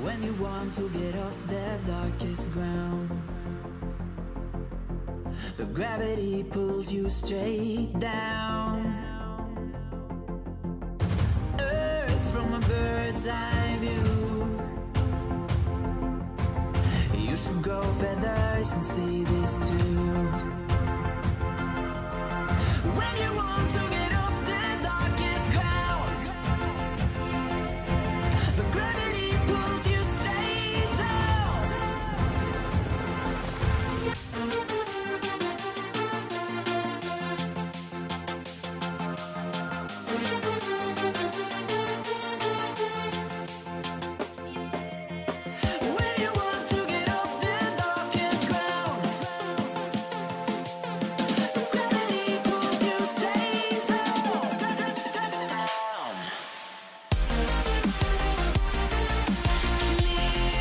When you want to get off the darkest ground, but gravity pulls you straight down. Earth from a bird's eye view. You should grow feathers and see this too. When you want to get off the darkest ground, but gravity pulls you straight down. When you want to get off the darkest ground, but gravity pulls you straight down.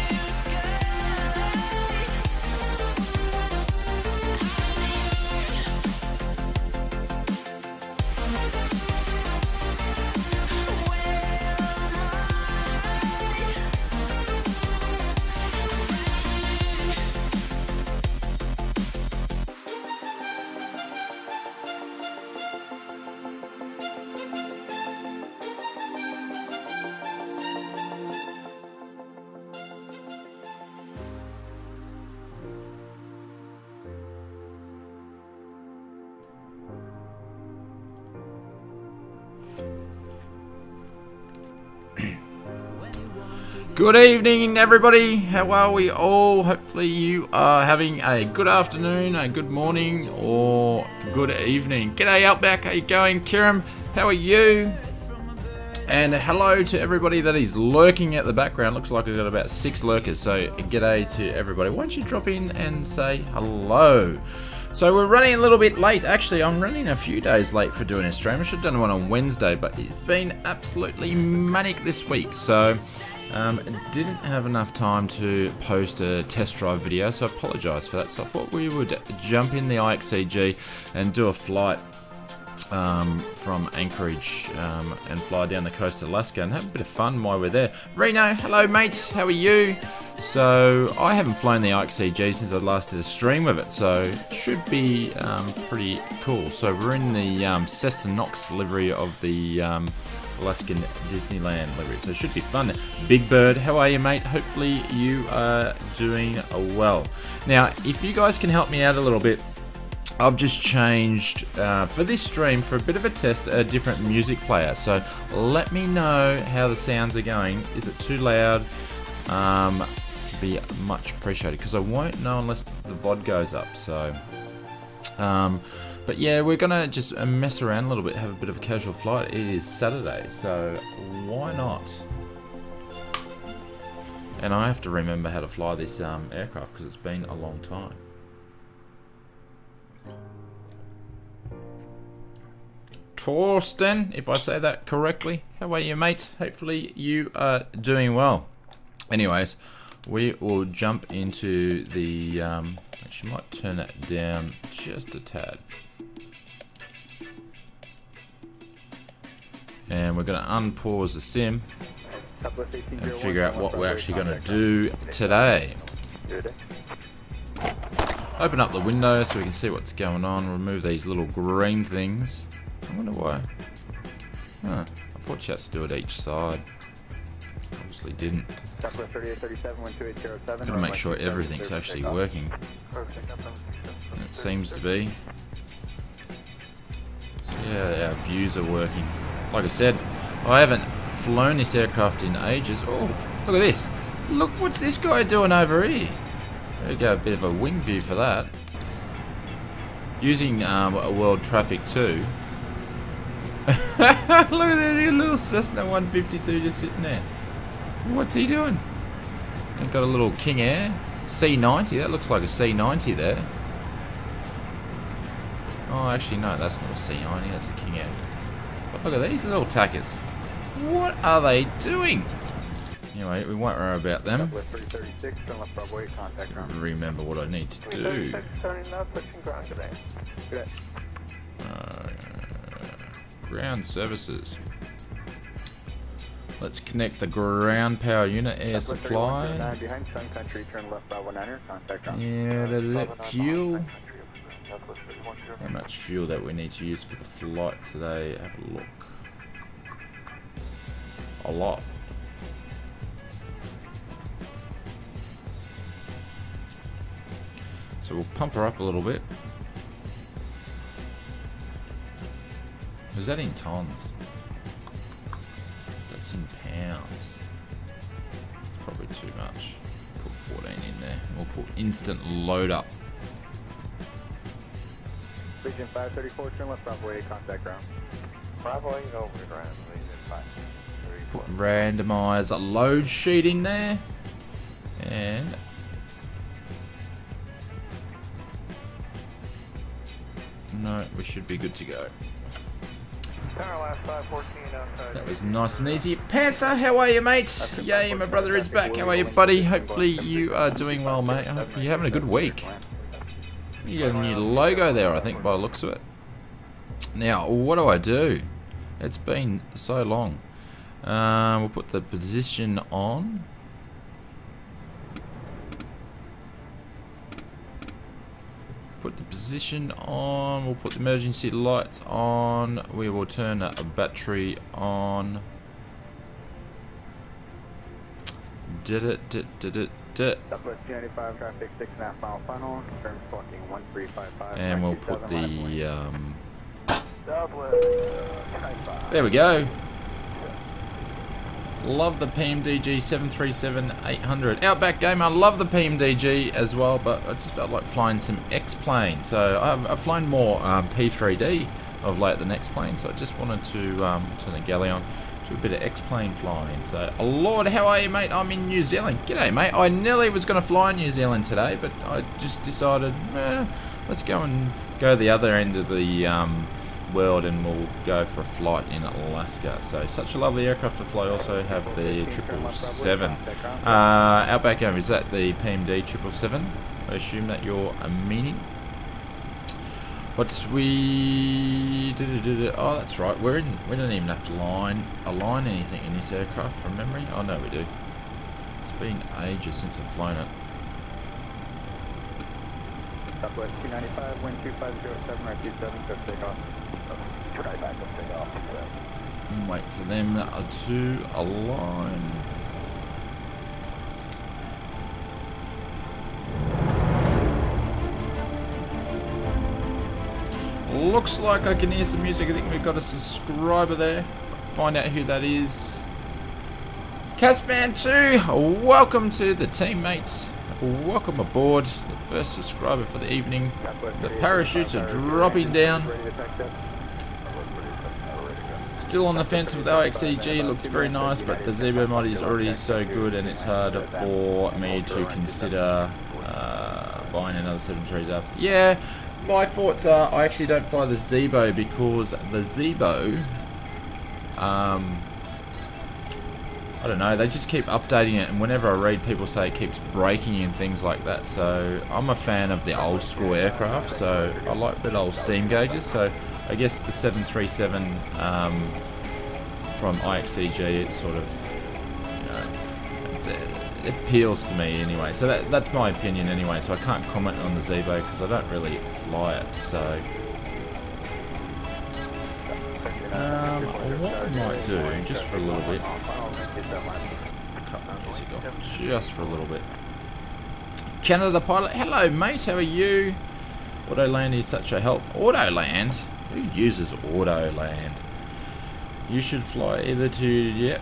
Clear sky. Good evening, everybody. How are we all? Hopefully you are having a good afternoon, a good morning, or good evening. G'day Outback, how you going? Kiram, how are you? And hello to everybody that is lurking at the background. Looks like we've got about 6 lurkers, so g'day to everybody. Why don't you drop in and say hello? So we're running a little bit late. Actually, I'm running a few days late for doing a stream. I should have done one on Wednesday, but it's been absolutely manic this week. So didn't have enough time to post a test drive video, so I apologise for that. So I thought we would jump in the IXEG and do a flight from Anchorage and fly down the coast of Alaska and have a bit of fun while we're there. Reno, hello mate, how are you? So I haven't flown the IXEG since I last did a stream with it, so it should be pretty cool. So we're in the Cessna Knox livery of the Alaskan Disneyland livery, so it should be fun. Big Bird, how are you mate? Hopefully you are doing well. Now if you guys can help me out a little bit, I've just changed for this stream, for a bit of a test, a different music player. So let me know how the sounds are going. Is it too loud? Be much appreciated, because I won't know unless the VOD goes up. So but yeah, we're gonna just mess around a little bit, have a bit of a casual flight. It is Saturday, so why not? And I have to remember how to fly this aircraft, because it's been a long time. Torsten, if I say that correctly. How are you, mate? Hopefully you are doing well. Anyways, we will jump into the... actually, might turn that down just a tad. And we're going to unpause the sim and figure out what we're actually going to do today. Open up the window so we can see what's going on. Remove these little green things. I wonder why. Huh. I thought you had to do it each side. Obviously didn't. Gotta make sure everything's actually working. And it seems to be. So yeah, our views are working. Like I said, I haven't flown this aircraft in ages. Oh, look at this. Look, what's this guy doing over here? There we go, a bit of a wing view for that. Using World Traffic 2. Look at this little Cessna 152 just sitting there. What's he doing? He's got a little King Air C90. That looks like a C90 there. Oh, actually no, that's not a C90. That's a King Air. But look at these little tackers. What are they doing? Anyway, we won't worry about them. Remember what I need to do. Ground services. Let's connect the ground power unit air supply. Behind Sun Country, turn left by 100, contact ground. Yeah, fuel. How much fuel that we need to use for the flight today? Have a look. A lot. So we'll pump her up a little bit. Is that in tons? That's in pounds. Probably too much. Put 14 in there. We'll put instant load up. Legion 534, turn left Bravo 8, contact ground. Bravo 8 over to ground, Legion 534. Put randomize load sheet in there. And no, we should be good to go. That was nice and easy. Panther, how are you, mate? Yay, my brother is back. How are you, buddy? Hopefully you are doing well, mate. I hope you're having a good week. You got a new logo there, I think, by the looks of it. Now, what do? It's been so long. We'll put the position on. Put the position on. We'll put the emergency lights on. We will turn a battery on. Did it. Southwest 295 traffic, 6.5 mile funnel, confirm squawking 1355. And we'll put the Southwest 295. there we go. Love the PMDG 737-800. Outback Gamer, love the PMDG as well, but I just felt like flying some X-plane. So I've flown more P3D of late than X-plane, so I just wanted to turn the galley on, do a bit of X-plane flying. So, oh Lord, how are you, mate? I'm in New Zealand. G'day, mate. I nearly was going to fly in New Zealand today, but I just decided, let's go the other end of the world, and we'll go for a flight in Alaska. So such a lovely aircraft to fly. Also have the 777. Outback Gamer, is that the PMD 777? I assume that you're meaning. But we oh, that's right. We don't even have to align anything in this aircraft from memory. Oh no, we do. It's been ages since I've flown it. Southwest 295, wind 2507, right 27, go takeoff. Try back up, takeoff. And wait for them to align. Looks like I can hear some music. I think we've got a subscriber there. Find out who that is. Casman2, welcome to the team, mates. Welcome aboard. The first subscriber for the evening. The parachutes are dropping down. Still on the fence with IXEG, looks very nice, but the Zebo mod is already so good and it's harder for me to consider buying another 7.3s after. Yeah, my thoughts are I actually don't buy the Zebo because the Zebo, I don't know, they just keep updating it, and whenever I read people say it keeps breaking and things like that, so I'm a fan of the old school aircraft, so I like the old steam gauges, so I guess the 737 from IXEG, it's sort of, you know, it appeals to me anyway, so that's my opinion anyway, so I can't comment on the Zebo because I don't really fly it, so what I might do, just for a little bit, cut the music off just for a little bit. Canada Pilot, hello mate, how are you? Autoland is such a help. Autoland? Who uses Autoland? You should fly either to, yep.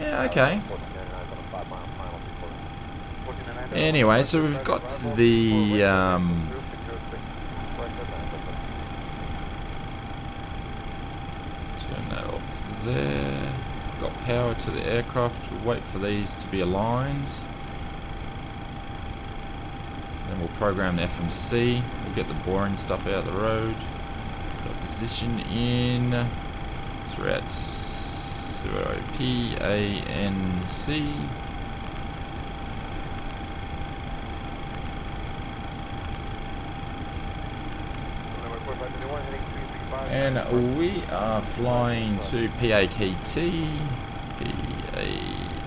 Yeah, okay. Anyway, so we've got the, turn that off there. Got power to the aircraft. We'll wait for these to be aligned. Then we'll program the FMC. We'll get the boring stuff out of the road. Got position in. So we're at 0 PANC. And we are flying to PAKT.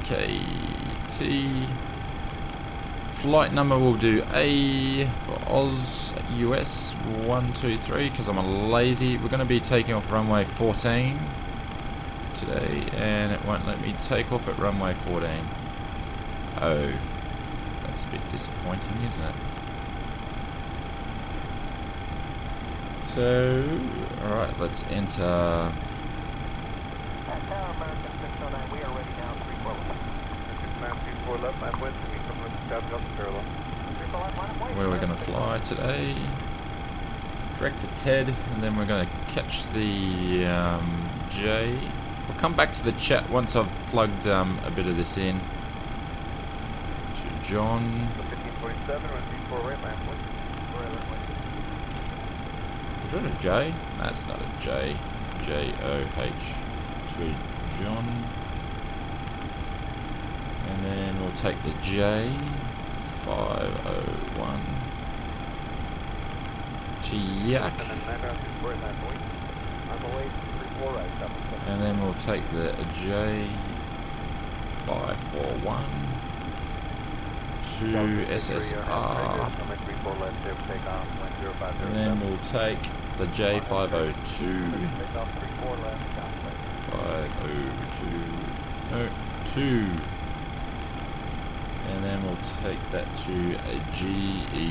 PKT. Flight number will do A for Oz US 123 because I'm a lazy. We're going to be taking off runway 14 today, and it won't let me take off at runway 14. Oh, that's a bit disappointing, isn't it? So, alright, let's enter. We are ready now, 3-4 left. I'm with me from the Where we're going to fly today. Direct to Ted, and then we're going to catch the J. We'll come back to the chat once I've plugged a bit of this in. To John. 1547 or 4 right, man. Is that a J? That's not a J. J-O-H. To John. And then we'll take the J. 501. To Yak. And then we'll take the J. 541. To SSR. And then we'll take the J502. 502. No, 2. And then we'll take that to a GE.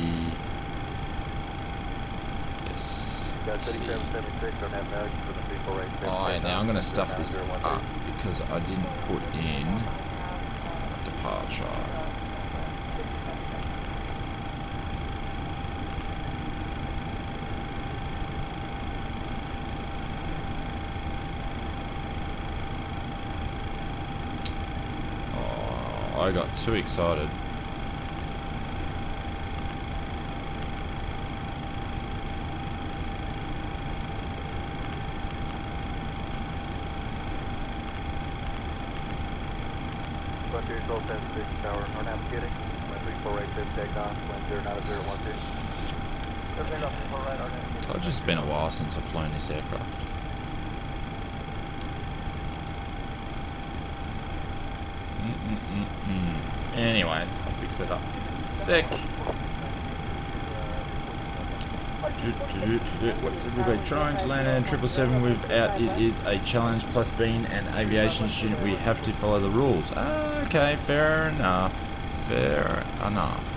Alright, now I'm going to stuff this up because I didn't put in departure. I got too excited. It's just been a while since I've flown this aircraft. Anyways, I'll fix it up in a sec. What's everybody trying to land in 777 without it is a challenge, plus being an aviation student we have to follow the rules. Okay, fair enough. Fair enough.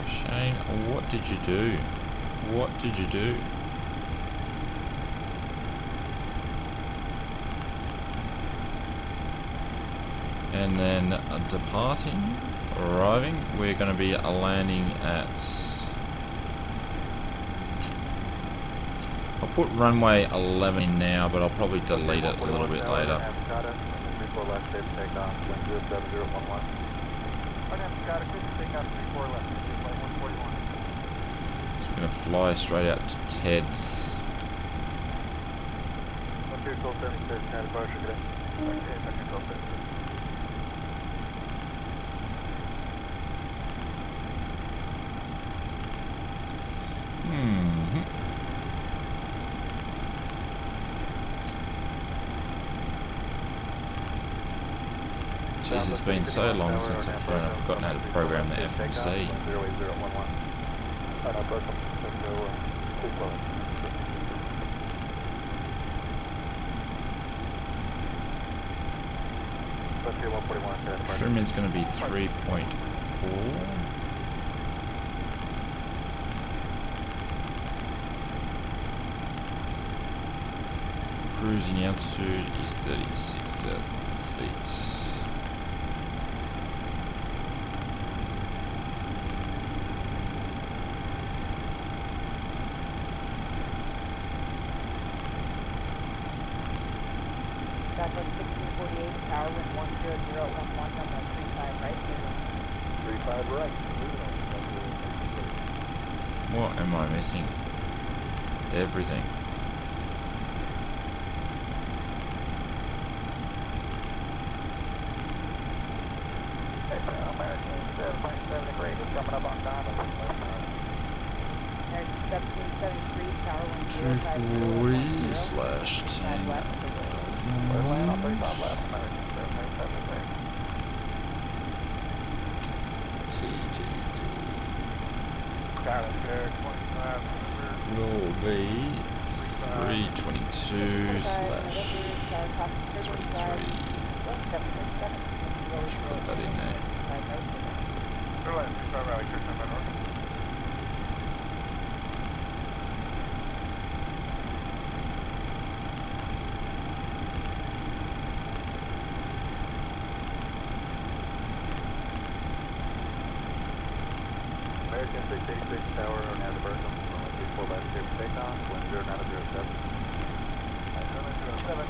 Shane, what did you do? What did you do? And then departing, arriving, we're going to be landing at... I'll put runway 11 in now, but I'll probably delete it a little bit later. So we're going to fly straight out to Ted's. Jeez, it's been so long since I've flown, I've forgotten how to program the FMC. Trim is going to be 3.4. Cruising altitude is 36,000 feet. Back on 1648, tower wind 10011, number 35 right. 35 right. What am I missing? everything. American 7.7 degree, just coming up on Diamond. American 1773, tower 240/10. We're laying on 35 left, American 7.7 degree. Got it, there, 25, Will be 322/33. Put that in there. Airline 35 rally, clear time, north. American 686 tower, now the Berkham, 34 left, clear for takeoff, 10907.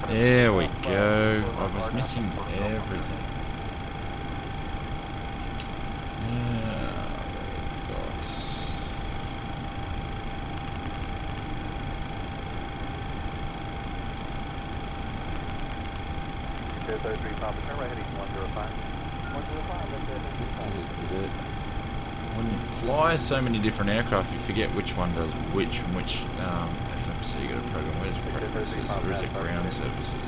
There we go. I was missing everything. Yeah, Clear 33, Papa, turn right heading 105. 105, that's it. when you fly so many different aircraft, you forget which one does which and which FMC you got to program. Where's preferences or is it ground services?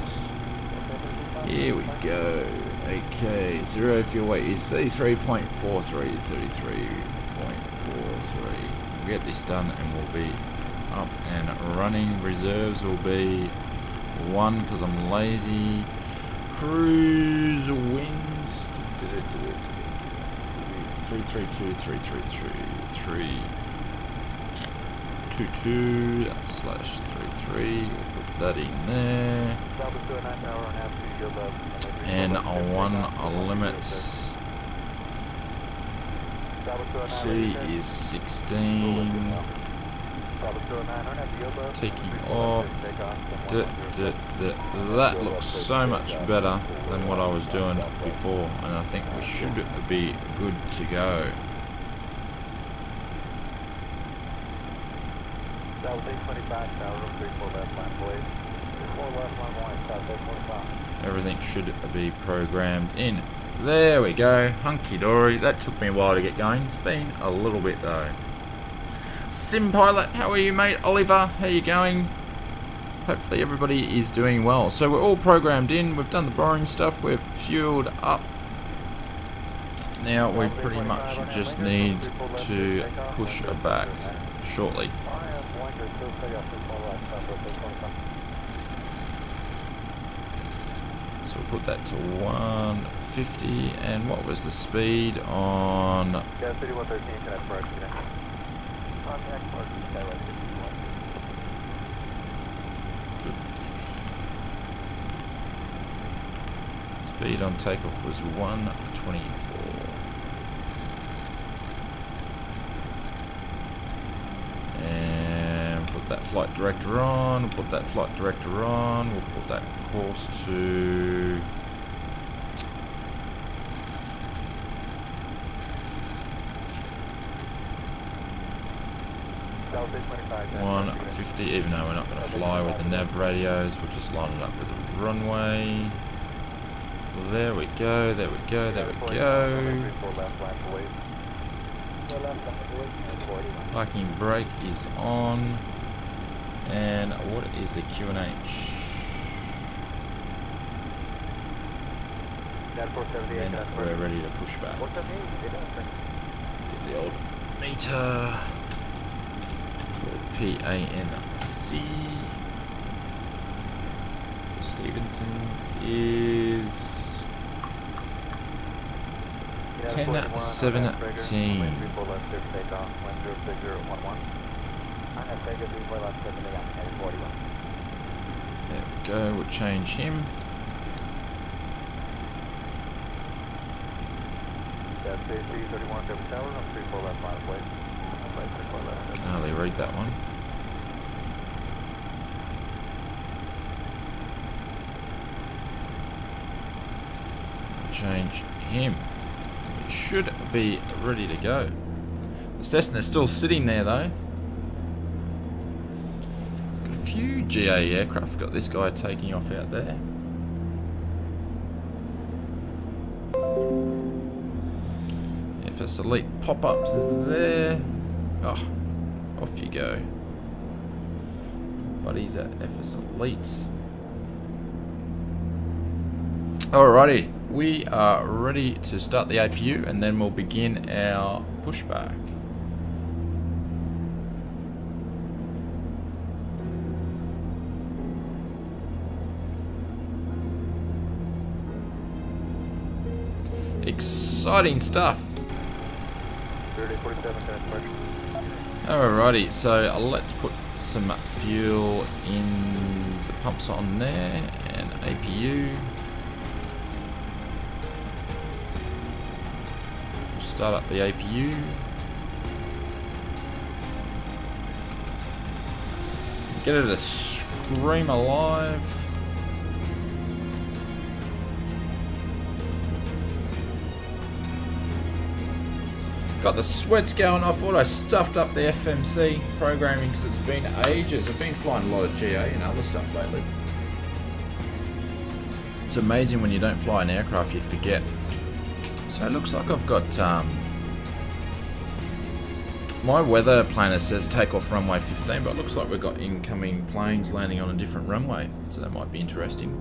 Here we go. Okay, 0 fuel weight is 33.43, 33.43. We'll get this done and we'll be up and running. Reserves will be 1 because I'm lazy. Cruise winds 332, 322/33. We'll put that in there. And on 1 limit. C is 16. Taking off. That looks so much better than what I was doing before, and I think we should be good to go. Everything should be programmed in. There we go, hunky dory. That took me a while to get going. It's been a little bit though. Sim Pilot, how are you, mate? Oliver, how you going? Hopefully everybody is doing well. So we're all programmed in. We've done the boring stuff. We're fueled up. Now we pretty much just need to push back shortly. So we'll put that to 150. And what was the speed on? Yeah, 3113, can I approach you? Speed on takeoff was 124. And put that flight director on. Put that flight director on. We'll put that course to 150, even though we're not going to fly with the nav radios, we'll just line it up with the runway. Well, there we go, there we go, there we go. Parking brake is on. And what is the QNH? Then we're ready to push back. Get the old meter. PANC. Stevenson's is 10:17. There we go, we'll change him. Can hardly read that one. Change him. We should be ready to go. The Cessna's still sitting there though. few GA aircraft. Got this guy taking off out there. FSElite pop-ups is there. Oh, off you go. Buddies at FSElite. Alrighty, we are ready to start the APU and then we'll begin our pushback. Exciting stuff. Alrighty, so let's put some fuel in the pumps on there and APU. We'll start up the APU. Get it to scream alive. Got the sweats going. I thought I stuffed up the FMC programming because it's been ages. I've been flying a lot of GA and other stuff lately. It's amazing when you don't fly an aircraft, you forget. So it looks like I've got my weather planner says takeoff runway 15, but it looks like we've got incoming planes landing on a different runway, so that might be interesting.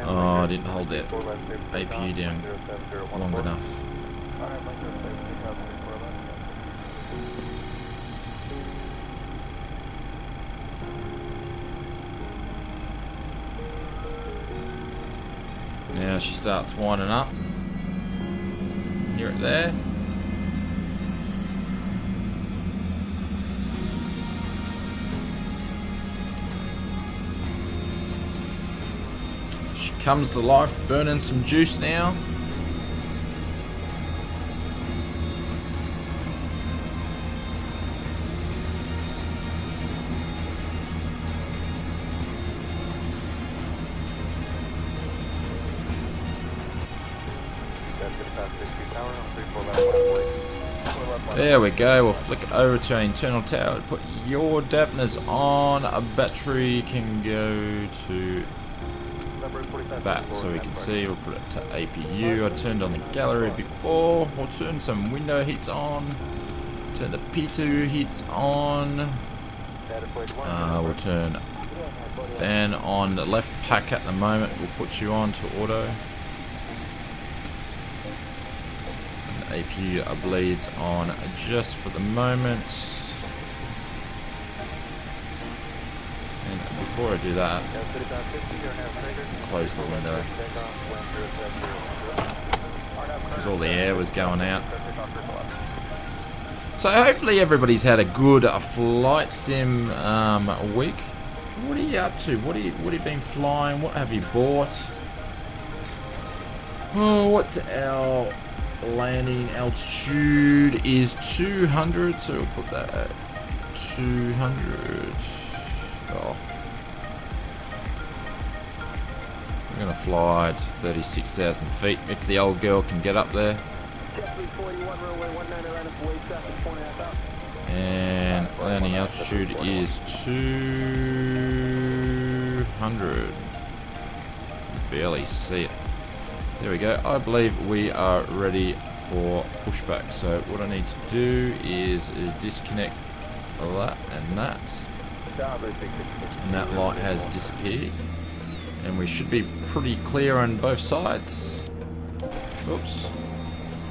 Oh, I didn't hold that APU down long enough. Now she starts winding up. Hear it there. Comes to life, burning some juice now. There we go, we'll flick it over to our internal tower. Put your dampeners on, a battery can go to that so we can see. We'll put it to APU. I turned on the gallery before. We'll turn some window heats on. Turn the P2 heats on. We'll turn fan on. The left pack at the moment. We'll put you on to auto. And the APU bleeds on just for the moment. And before I do that, close the window because all the air was going out. So hopefully everybody's had a good flight sim week. What are you up to? What have you been flying? What have you bought? Oh, what's our landing altitude? Is 200, so we'll put that at 200. Oh. I'm going to fly to 36,000 feet if the old girl can get up there. And landing altitude is 200. Barely see it. There we go. I believe we are ready for pushback. So what I need to do is disconnect that and that. And that light has disappeared. And we should be pretty clear on both sides. Oops.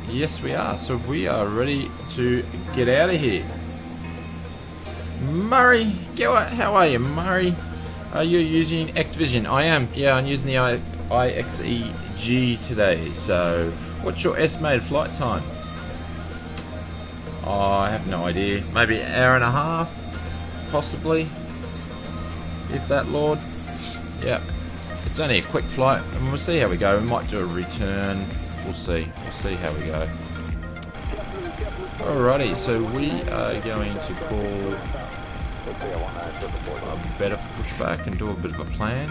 Yes, we are. So we are ready to get out of here. Murray, how are you, Murray? Are you using X-Vision? I am. Yeah, I'm using the IXEG today. So, what's your estimated flight time? Oh, I have no idea. Maybe an hour and a half, possibly. If that, Lord. Yeah. It's only a quick flight, and we'll see how we go. We might do a return. We'll see. We'll see how we go. Alrighty, so we are going to call a better pushback and do a bit of a plan.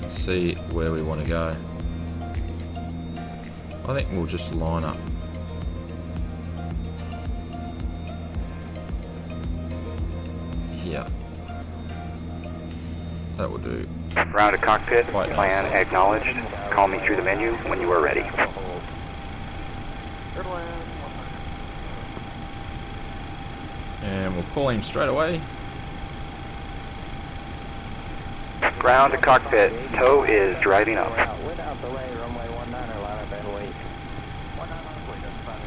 Let's see where we want to go. I think we'll just line up. Here. That will do. Ground to cockpit, Quite plan nice. acknowledged. Call me through the menu when you are ready. And we'll call him straight away. Ground to cockpit, tow is driving up. Without delay, runway 19 line up and wait. 19 line up, wait, that's fine.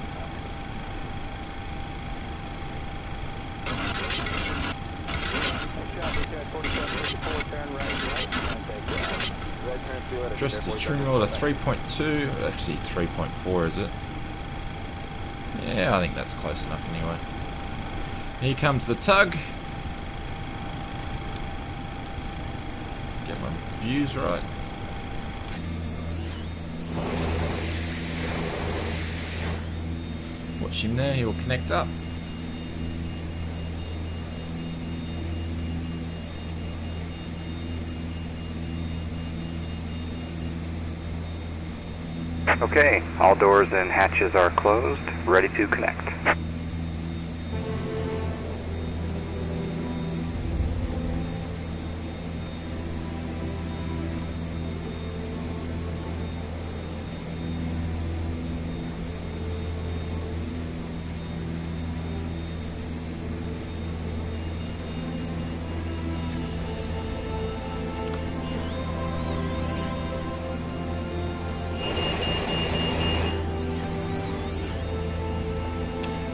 Just a trim order 3.2, actually 3.4 is it? Yeah, I think that's close enough anyway. Here comes the tug. Get my views right. Watch him there, he will connect up. Okay, all doors and hatches are closed, ready to connect.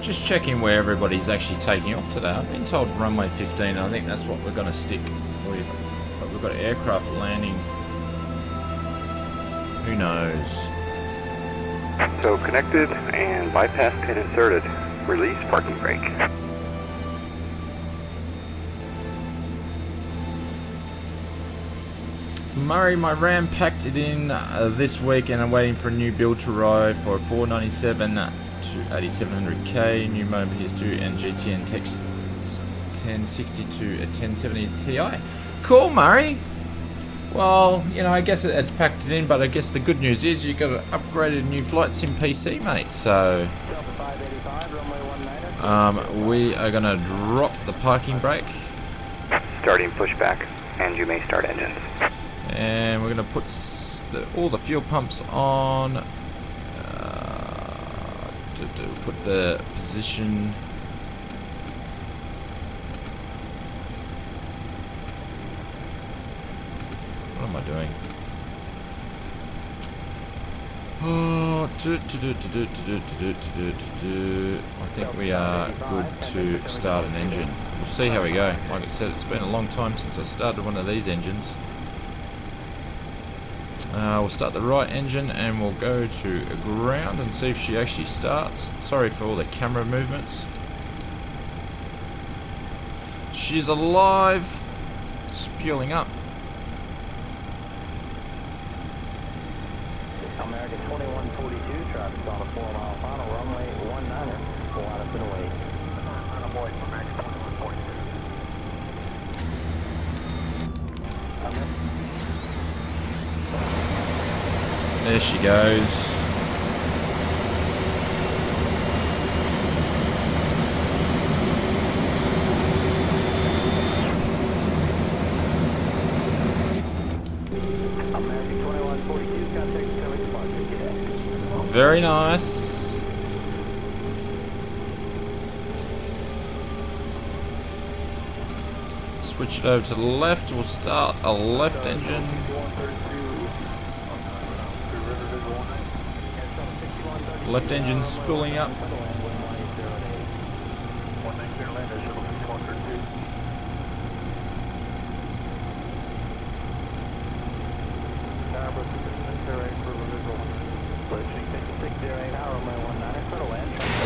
Just checking where everybody's actually taking off today. I've been told runway 15, and I think that's what we're going to stick with. But we've got aircraft landing. Who knows? So connected and bypass pin inserted. Release parking brake. Murray, my RAM packed it in this week, and I'm waiting for a new build to arrive for a 497 to 8700K. New motor history and GTN text 1060 to a 1070 Ti. Cool, Murray. Well, you know, I guess it's packed it in, but I guess the good news is you got an upgraded new flight sim PC, mate. So we are going to drop the parking brake. Starting pushback, and you may start engines. And we're going to put all the fuel pumps on. Put the position. What am I doing? Oh, I think we are good to start an engine. We'll see how we go. Like I said, it's been a long time since I started one of these engines. We'll start the right engine and we'll go to ground and see if she actually starts. Sorry for all the camera movements. She's alive. Spewing up. American 2142, traffic on a 4-mile final, runway 19, full out of the way. I'm boy from American 2142. There she goes. American 2142, contact coming departure, get Very nice. Switch it over to the left. We'll start a left engine. Left engine spooling up. Got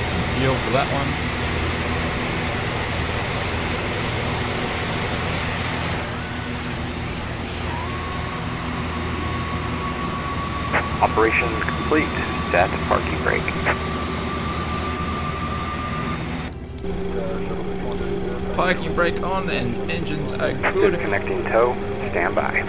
some fuel for that one. Operation complete. Set parking brake. Parking brake on and engines are good. Disconnecting tow. Stand by.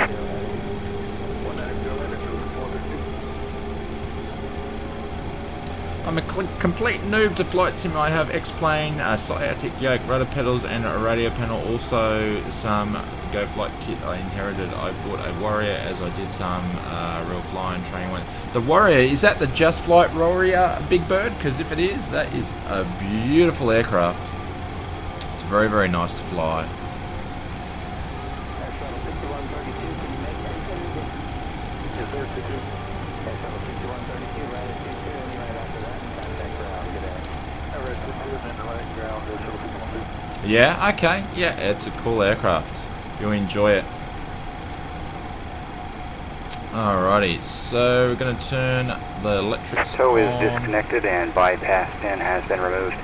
I'm a complete noob to flight sim. I have X-plane, sciatic yoke, rudder pedals, and a radio panel. Also some Go Flight kit I inherited. I bought a Warrior as I did some real flying training. The Warrior, is that the Just Flight Warrior Big Bird? Because if it is, that is a beautiful aircraft. It's very, very nice to fly. Yeah, okay. Yeah, it's a cool aircraft. You'll enjoy it. Alrighty, so we're going to turn the electrics Tow is on. disconnected and bypass pin has been removed.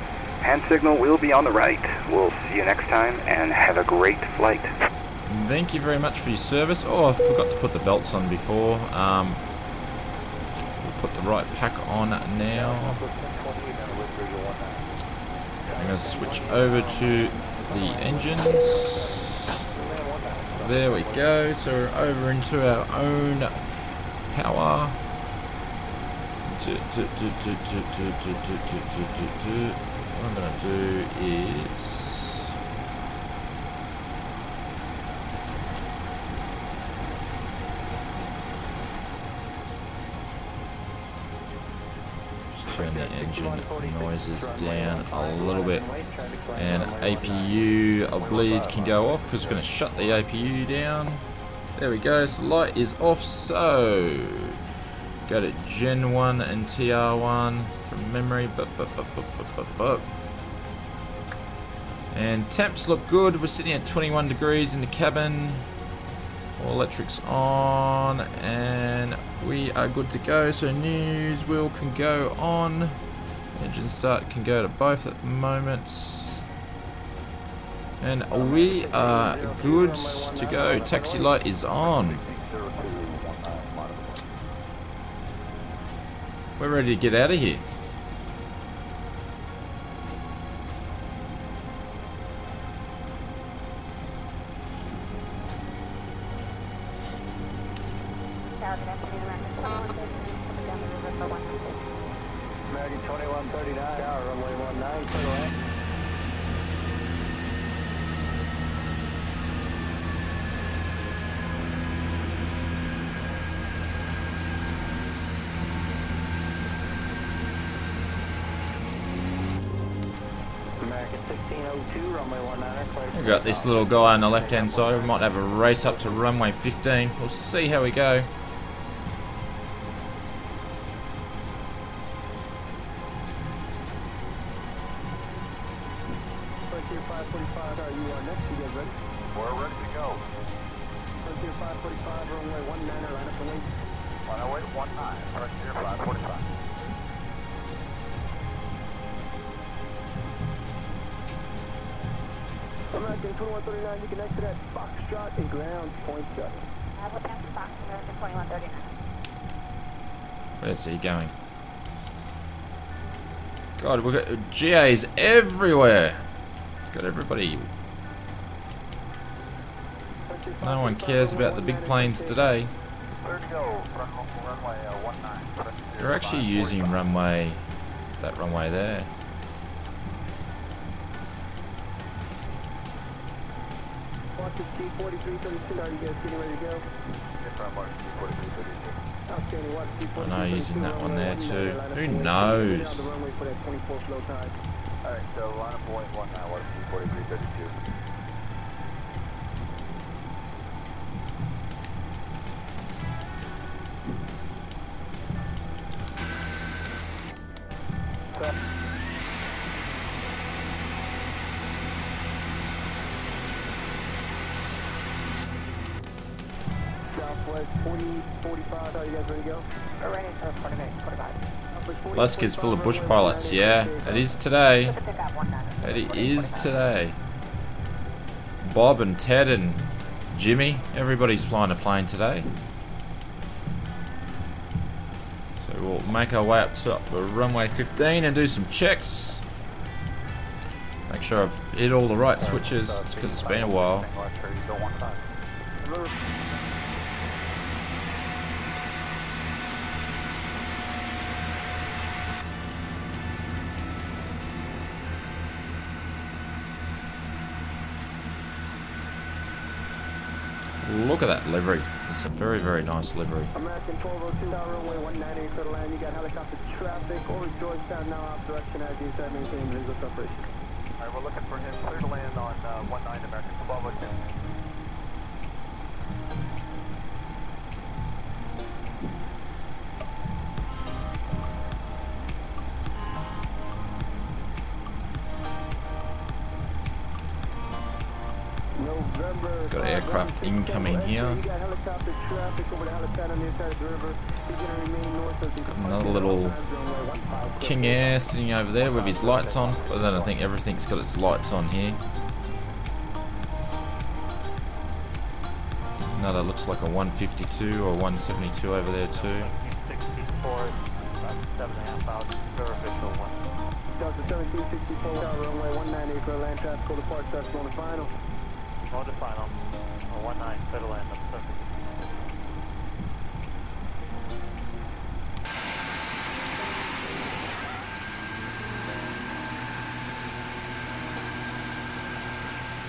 Hand signal will be on the right. We'll see you next time and have a great flight. Thank you very much for your service. Oh, I forgot to put the belts on before. We'll put the right pack on now. I'm going to switch over to the engines. There we go. So we're over into our own power. What I'm going to do is turn the engine noises down a little bit, and APU I believe can go off because we're going to shut the APU down. There we go, so the light is off. So go to Gen 1 and TR1 from memory. And temps look good. We're sitting at 21 degrees in the cabin. All electrics on, and we are good to go. So news wheel can go on, engine start can go to both at the moment, and we are good to go. Taxi light is on. We're ready to get out of here. American 2139, tower, runway 19, clear to land. American 1602, runway 19, clear. We've got this little guy on the left hand side. We might have a race up to runway 15. We'll see how we go. Frontier 545, are you next? You guys ready? We're ready to go. Frontier 545, runway 19, line up the wing. Runway 19, Frontier 545. American 2139, you can exit at Foxtrot and ground, point 7. Fox, American 2139. Where's he going? God, we've got GAs everywhere. Got everybody. No one cares about the big planes today. Where to go? Runway 19. They're actually using runway, that runway there. Foxtrot T4332, are you guys getting ready to go? Outstanding, watch I know, using that one there too. Who knows? Alright, so line up point 1 now, watch T4332. Southwest 4045, are you guys ready to go? We're ready for 45. Lusk is full of bush pilots. Yeah, it is today. It is today. Bob and Ted and Jimmy, everybody's flying a plane today. So we'll make our way up to runway 15 and do some checks. Make sure I've hit all the right switches. It's because it's been a while. Look at that livery. It's a very, very nice livery. American 1202, runway 198 for the land. You got helicopter traffic over Georgetown now, off direction as you said, maintain visual separation. Alright, we're looking for him clear to land on 19 American 1202. Got aircraft incoming here. Got another little King Air sitting over there with his lights on, but then I think everything's got its lights on here. Another looks like a 152 or 172 over there too. Delta 1764, runway 198 for land traffic, over park traffic on the final. On the final, 19, clear to land, up surface.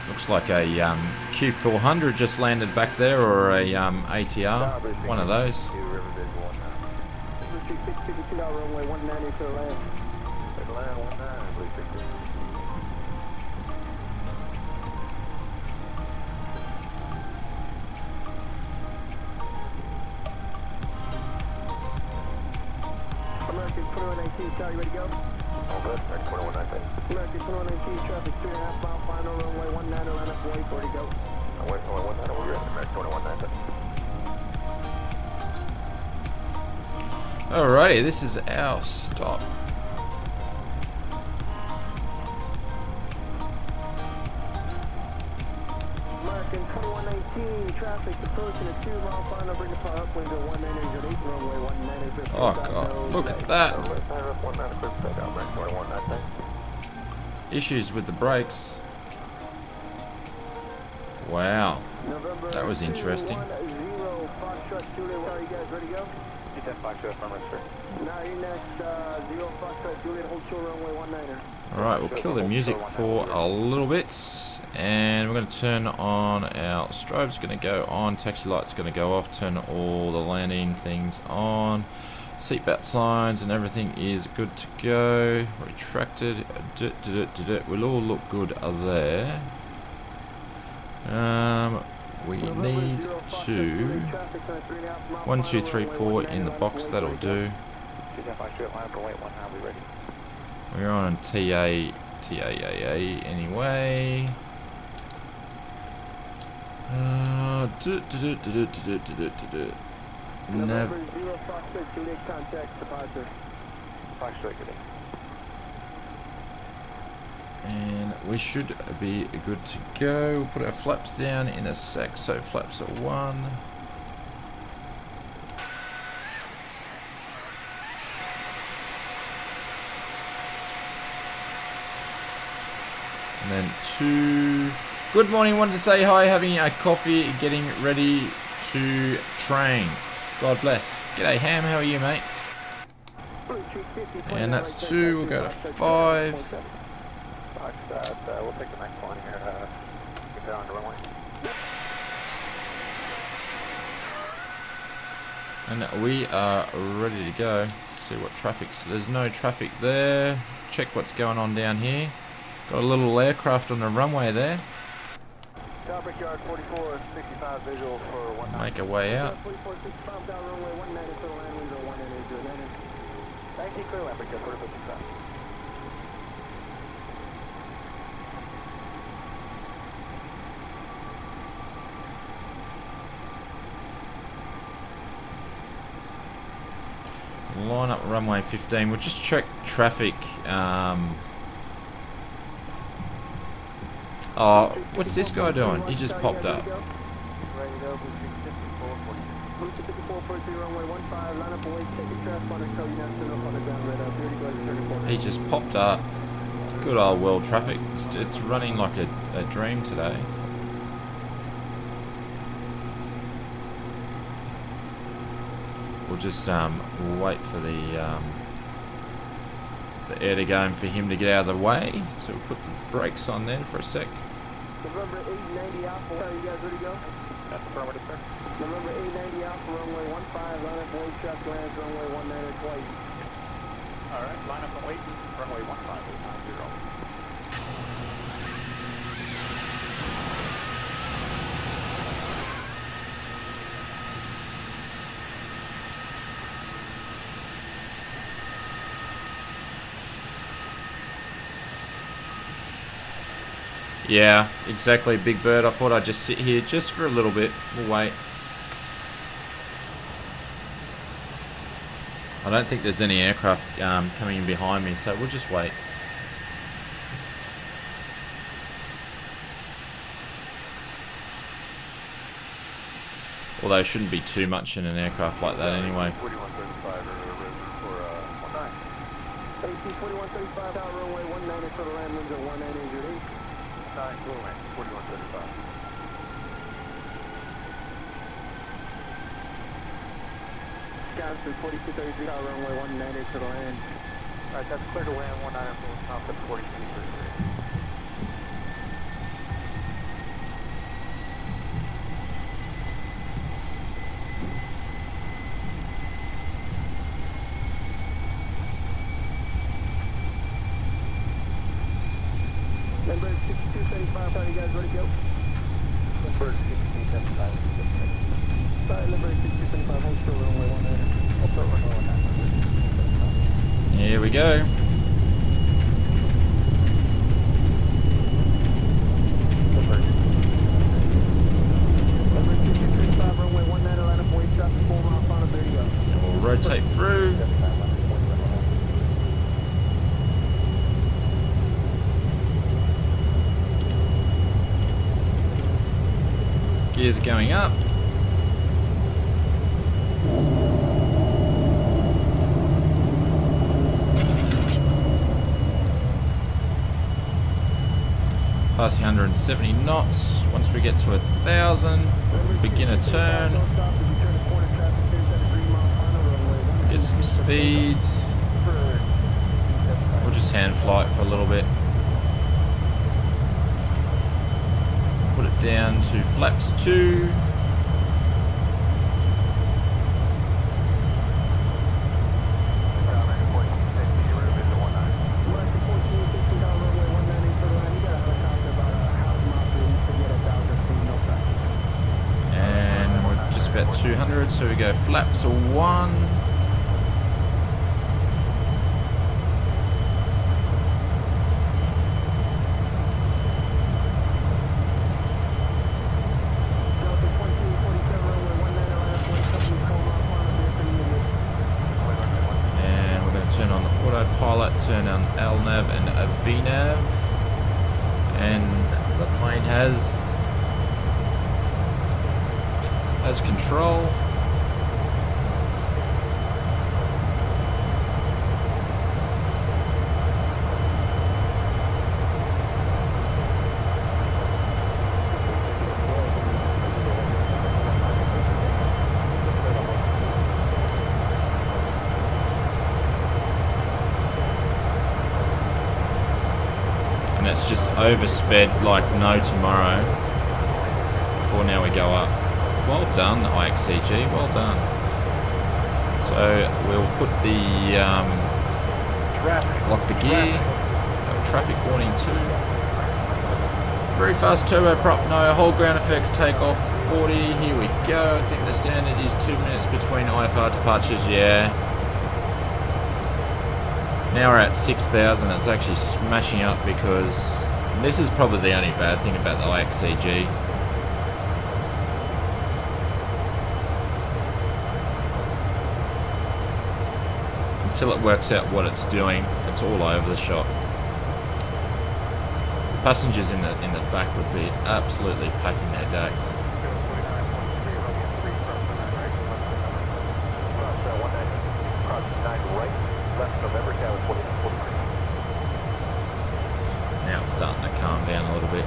Looks like a Q400 just landed back there, or a ATR, one of those. Runway 198 for land. Land 19, please 60. American 2119, Charlie, ready to go? All good, American 2119. American 2119, traffic 3.5 mile final, runway 19, line up, wait, ready to go. Wait, runway 19, we're ready, American 2119. Alrighty, this is our stop. American 2119, traffic approaching a 2 mile final, bring the power upwind to 198, runway 198. Oh god, look at that. Issues with the brakes. Wow, that was interesting. Alright, we'll kill the music for a little bit, and we're going to turn on our strobes. Going to go on, taxi light's going to go off, turn all the landing things on, seatbelt signs and everything is good to go. Retracted, will all look good there. We need to 1, 2, 3, 4 in the box, that'll do. We're on TAAA anyway. Nav. And we should be good to go. We'll put our flaps down in a sec. So flaps are 1. And then 2. Good morning, wanted to say hi, having a coffee, getting ready to train. God bless. G'day Ham, how are you mate? And that's 2, we'll go to 5. We'll take the next one here. Get down to runway. And we are ready to go. See what traffic's. There's no traffic there. Check what's going on down here. Got a little aircraft on the runway there. Yard 44, 65 visual for 19. Make our way out. 44, 65 down runway 190 for the land window 198. 19 clear land, bridge 44, 65. Line up runway 15. We'll just check traffic. Oh, what's this guy doing? He just popped up. He just popped up. Good old world traffic. It's running like a dream today. We'll just wait for the air to go and for him to get out of the way. So we'll put the brakes on then for a sec. November 890 Alpha, are you guys ready to go? That's affirmative, sir. November 890 Alpha, runway 15, line up, wait, check, lands, runway 19 at wait. All right, line up and wait, runway 15, 890. Yeah, exactly, Big Bird. I thought I'd just sit here just for a little bit. We'll wait. I don't think there's any aircraft coming in behind me, so we'll just wait. Although it shouldn't be too much in an aircraft like that anyway. 4135 for 19. AC 4135 out runway 19 for the land winds at 19 injured 8. 9 full range 4135. Scouts to 4233 out runway 19 to the land. Alright, that's clear to land 19 full top at 4233. Number 6275, are you guys ready to go? Number 6275. Sorry, number 6275, hold still runway 19. Hold still runway 19. Here we go. Number 6235, runway 19, line up, wait, traffic, 4 miles final, there you go. And we'll rotate through. Gears are going up. Passing 170 knots. Once we get to 1,000, begin a turn. Get some speed. We'll just hand flight for a little bit. Put it down to flaps 2. And we're just about 200, so we go flaps 1. Turn on LNAV and VNAV, and the plane has control. It's just oversped like no tomorrow before now we go up. Well done, IXEG, well done. So we'll put the lock the gear. Traffic warning 2. Very fast turboprop, no whole ground effects, takeoff 40. Here we go. I think the standard is 2 minutes between IFR departures. Yeah. Now we're at 6,000. It's actually smashing up because this is probably the only bad thing about the IXEG. Until it works out what it's doing, it's all over the shop. The passengers in the back would be absolutely packing their dags. Now it's starting to calm down a little bit.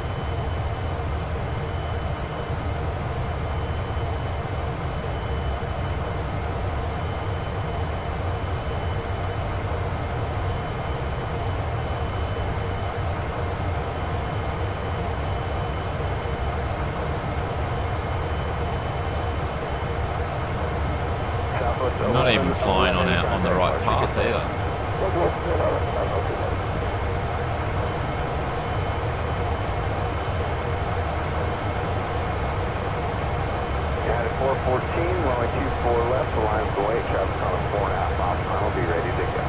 We're not even flying on the right path either. United 414, runway 24 left, the line's away, traffic on a 4.5 mile final, be ready to go.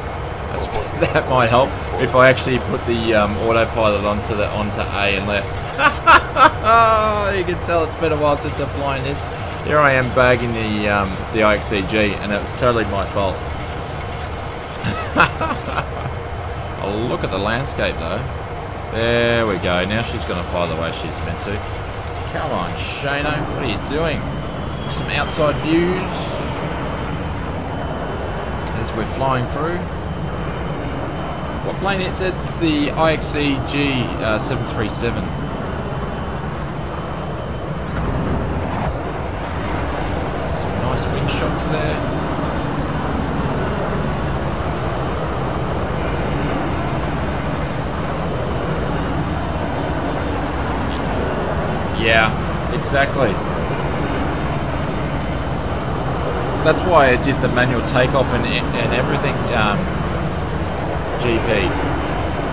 That might help if I actually put the autopilot onto A and left. You can tell it's been a while since I've flown this. Here I am bagging the IXEG, and it was totally my fault. Oh, look at the landscape though. There we go. Now she's going to fly the way she's meant to. Come on, Shano, what are you doing? Some outside views as we're flying through. What plane it's the IXEG 737. Some nice wing shots there. Yeah, exactly. That's why I did the manual takeoff and everything. GP.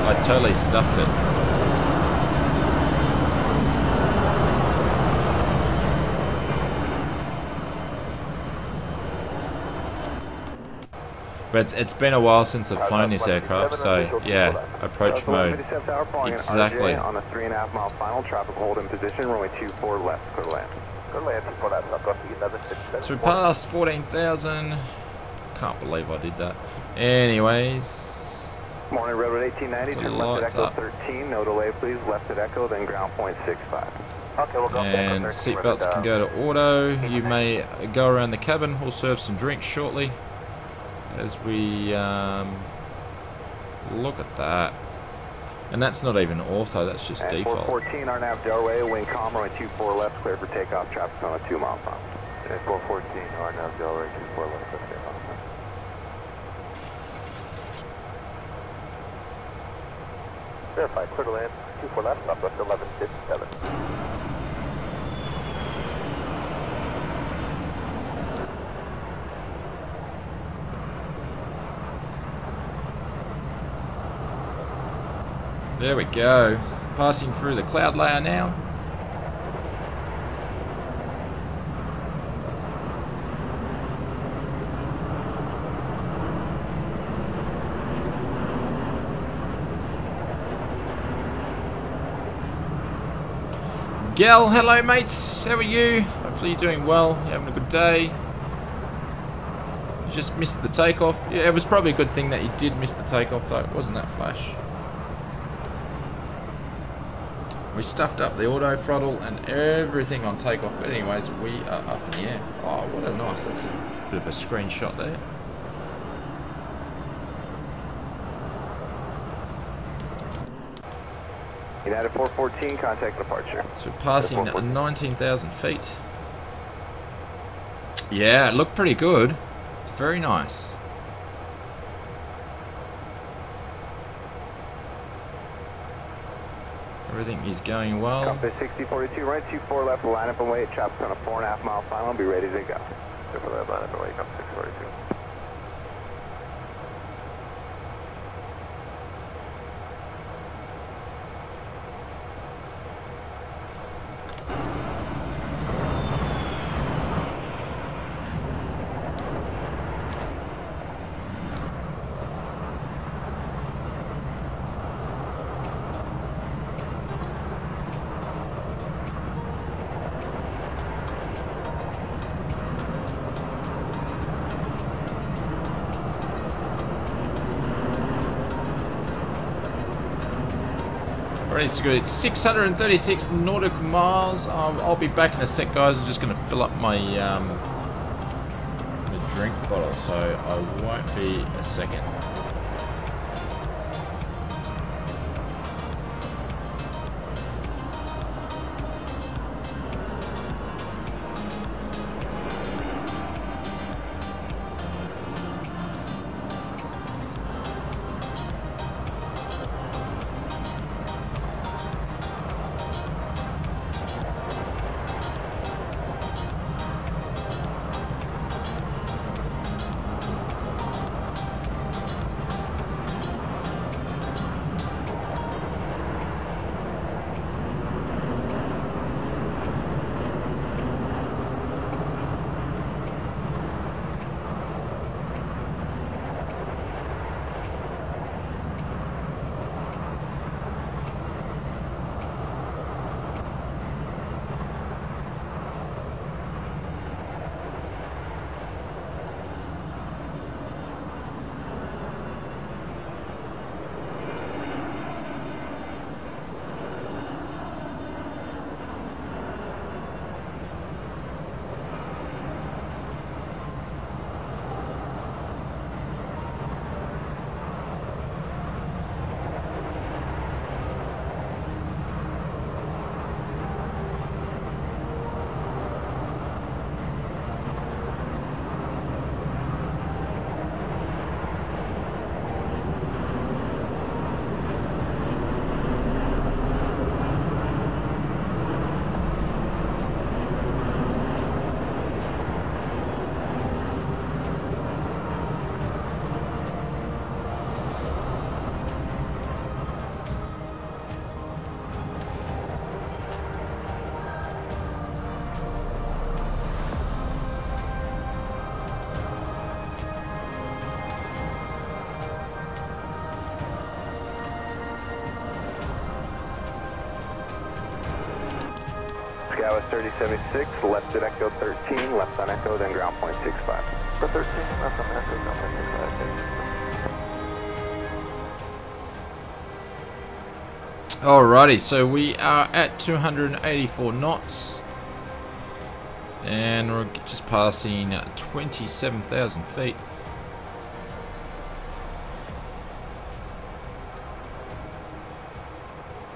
I totally stuffed it. But it's been a while since I've flown this aircraft, so yeah, approach mode. Exactly. On a 3.5 mile final, traffic hold in position, runway 24 left, clear to land. Clear to land, 24 left, I've got the 1167. So we passed 14,000. Can't believe I did that. Anyways. Morning, Railroad 1890, turn left at Echo up. 13, no delay please, left at Echo, then ground point 65. Okay, we'll go And seatbelts can go to auto. You may go around the cabin. We'll serve some drinks shortly. As we look at that. And that's not even ortho, that's just and default. 414, RNAV Delray, wind calm, runway 24 left, clear for takeoff, traffic on a 2 mile final. And 414, RNAV Delray, 24 left, clear for takeoff. Verify, clear to land, 24 left, Southwest 1157. There we go. Passing through the cloud layer now. Gal, hello mates, how are you? Hopefully you're doing well, you're having a good day. You just missed the takeoff. Yeah, it was probably a good thing that you did miss the takeoff though, it wasn't that flash. We stuffed up the auto throttle and everything on takeoff, but anyways, we are up in the air. Oh, what a nice, that's a bit of a screenshot there. United 414, contact departure. So passing 19,000 feet. Yeah, it looked pretty good. It's very nice. Everything is going well. Compass 6042, right 24 left, line up and wait, traffic on a 4.5 mile final, be ready to go. 24 left, line up and wait, compass 642. It's good. It's 636 nautical miles. I'll be back in a sec, guys. I'm just going to fill up my the drink bottle, so I won't be a second. Scout 3076, left at Echo 13, left on Echo, then ground point 65. For 13, left on Echo, ground point 65. Alrighty, so we are at 284 knots. And we're just passing 27,000 feet.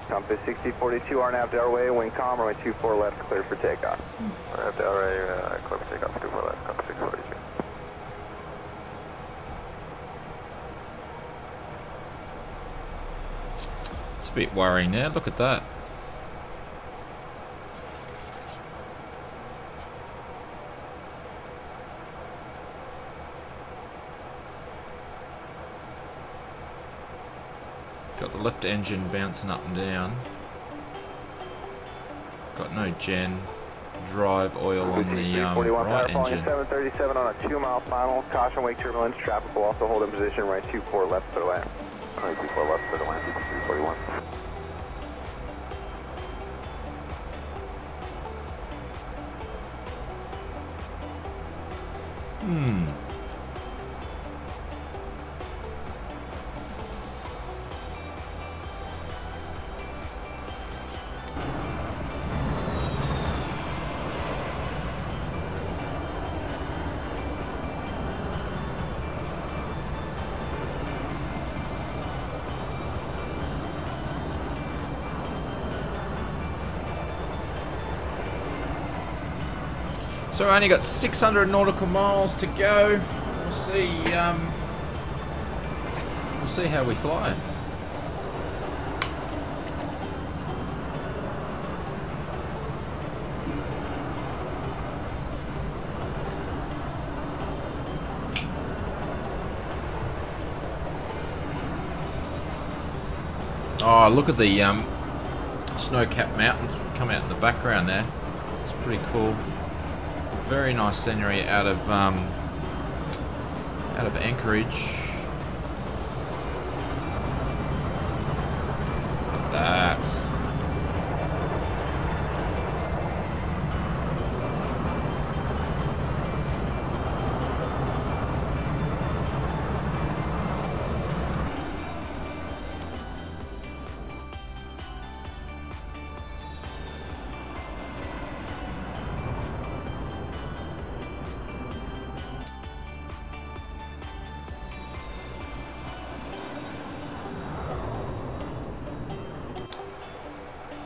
Compass 6042, RNAV Delray, wind calm, runway 24 left, clear for takeoff. RNAV Delray, clear for takeoff, 24 left, compass 642. It's a bit worrying now, look at that. Got the left engine bouncing up and down. Got no gen. Drive oil on the right engine. 737 on a 2-mile final. Caution, wake turbulence. Traffic will also hold in position right 24 left for the land. Right 24 left for the land. 341. So we only got 600 nautical miles to go. We'll see how we fly. Oh, look at the snow-capped mountains come out in the background there. It's pretty cool. Very nice scenery out of Anchorage. Look at that.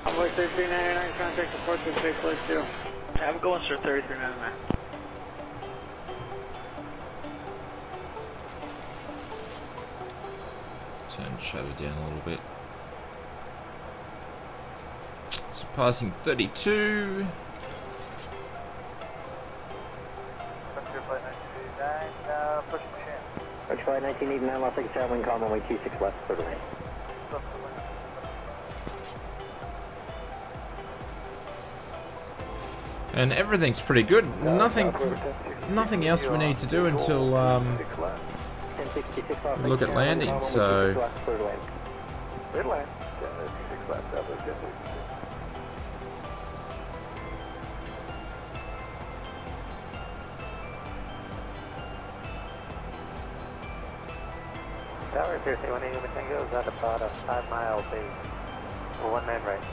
Envoy 3399, contact report to Space Flight 2. Have a going, sir, 3399. Turn shutter down a little bit. So passing 32. Flight 1989, push machine. Flight 1989, Los Angeles, traveling calm, runway 26 left for the lane. And everything's pretty good. Nothing else we need to do until we look at landing. So Tower here, say 180 Tango is at about a 5-mile base. Or 1 man right.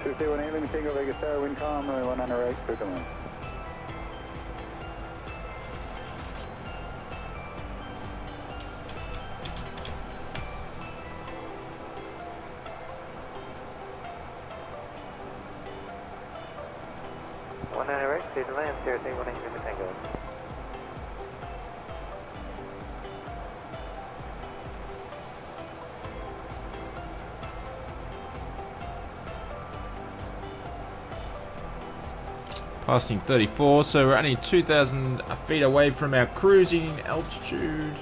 Tuesday 180 Tango Vegas Tower, wind calm, runway 1 on the right, clear to land. One on the right, stay to land, Tuesday 180 Tango. passing 34, so we're only 2,000 feet away from our cruising altitude.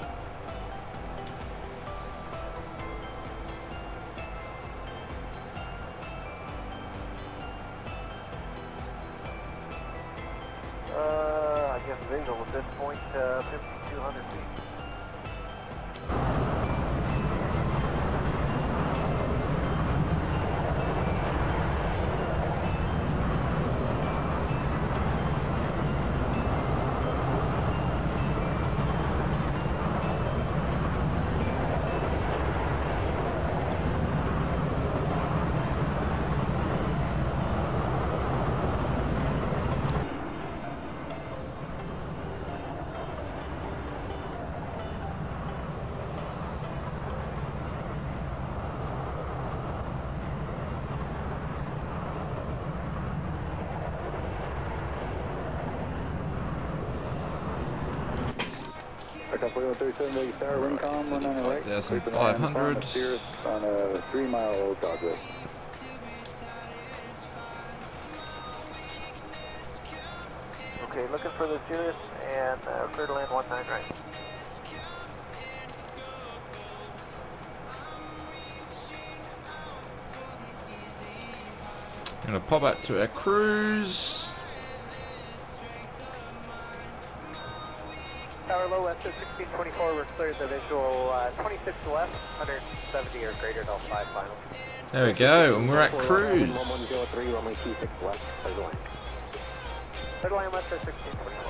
I guess visual at this point, 5,200 feet. 5,200 4137, Vegas Tower, Wincom, 1 on the right. 35,500. Cirrus on a 3-mile dogleg. Okay, looking for the Cirrus and clear to land 19 right. I'm gonna pop out to our cruise. Tower low, west of 1624, we're cleared the visual 26 left, 170 or greater, till 5 final. There we go, and we're at cruise. 1103, runway 26 left, clear to land. Clear to land west of 1624.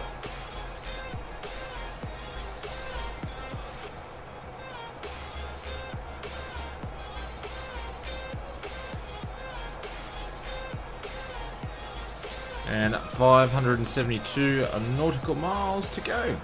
And 572 nautical miles to go.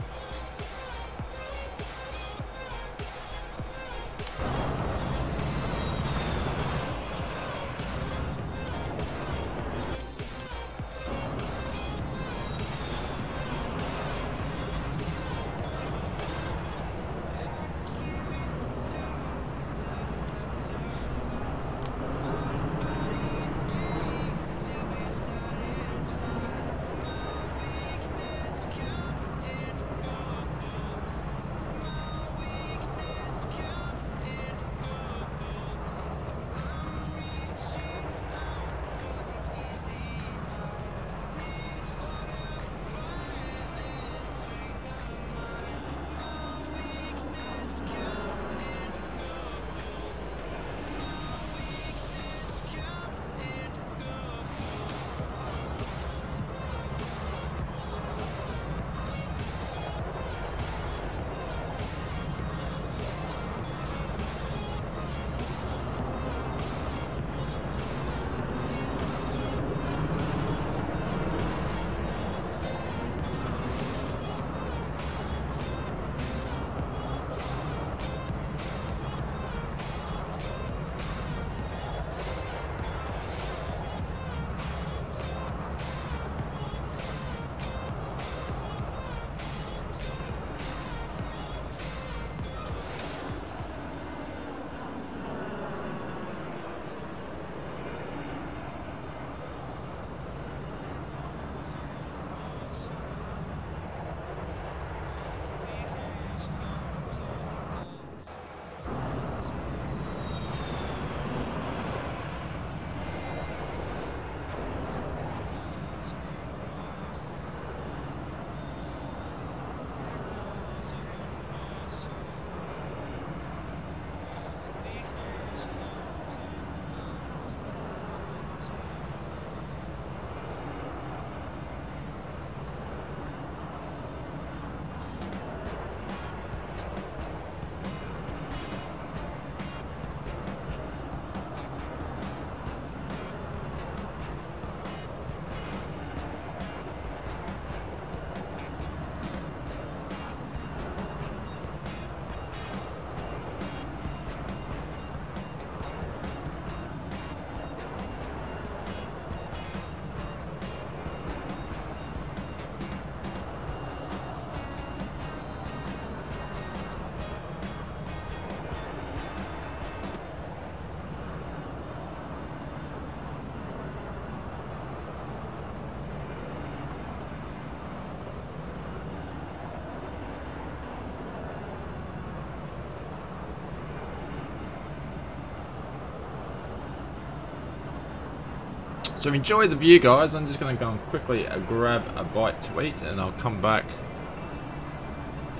So enjoy the view, guys. I'm just going to go and quickly grab a bite to eat, and I'll come back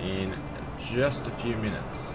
in just a few minutes.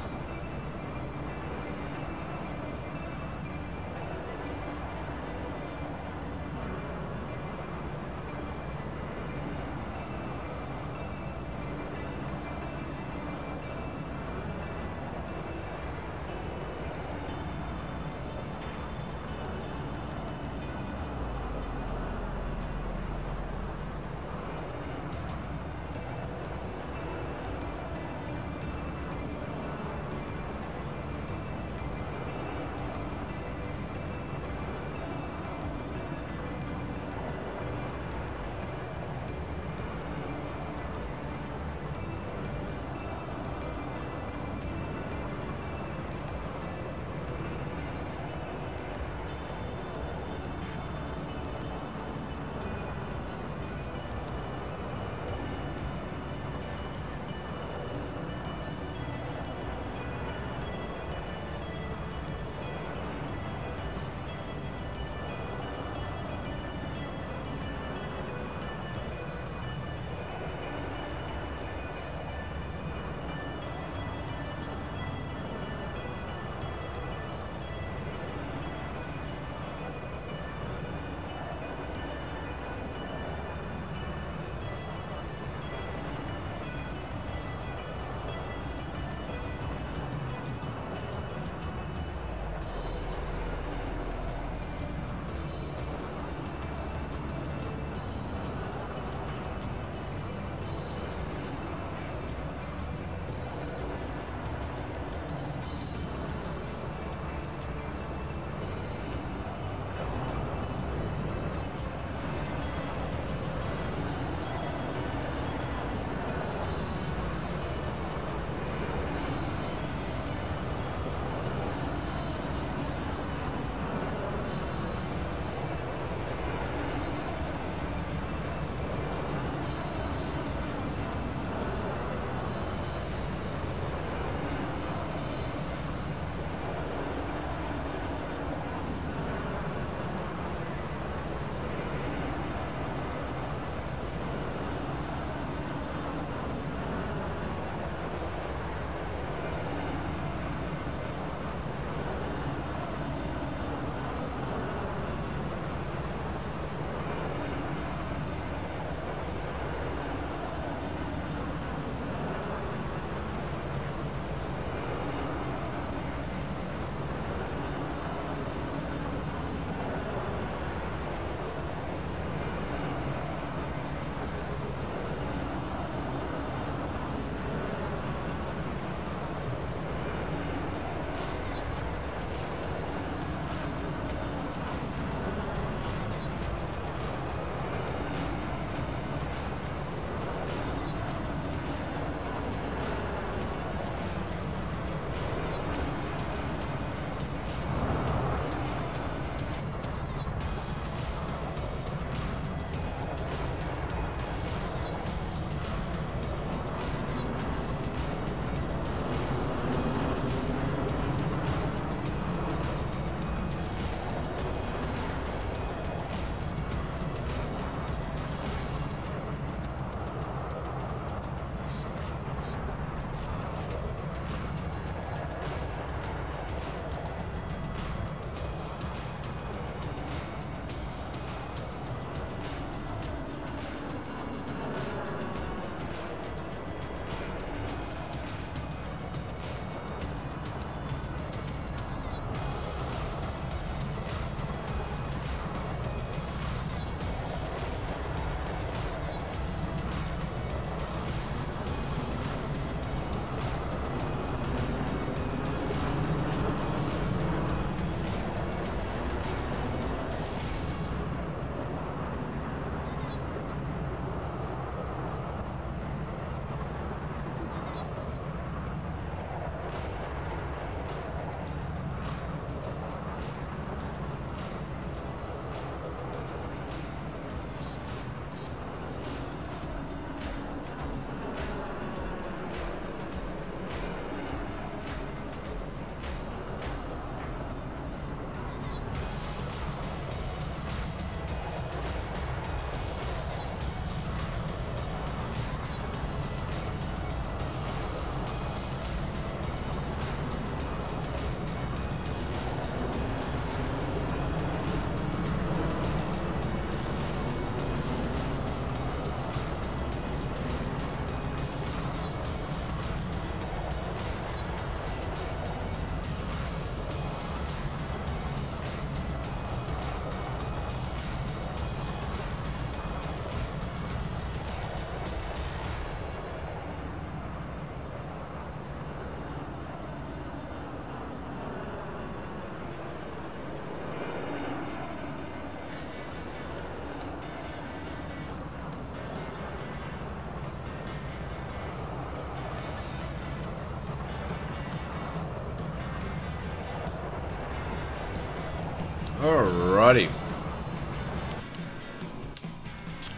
Alrighty.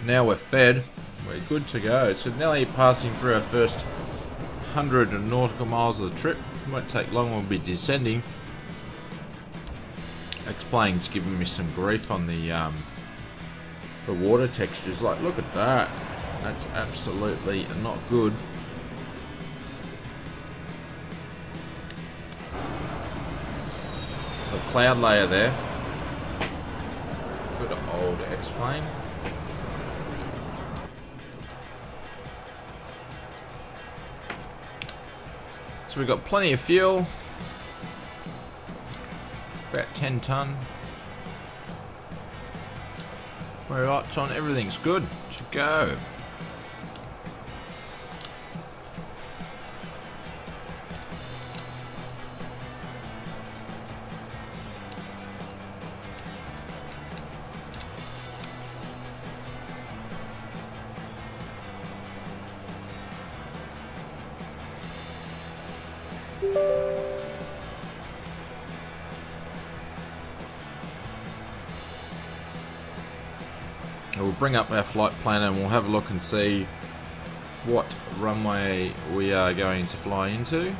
Now we're fed. We're good to go. So nearly passing through our first 100 nautical miles of the trip. Won't take long. We'll be descending. X-Plane's giving me some grief on the water textures. Like, look at that. That's absolutely not good. The cloud layer there. Good old X-Plane. So we've got plenty of fuel. About 10 ton. We're lights on, everything's good to go. We'll bring up our flight plan and we'll have a look and see what runway we are going to fly into.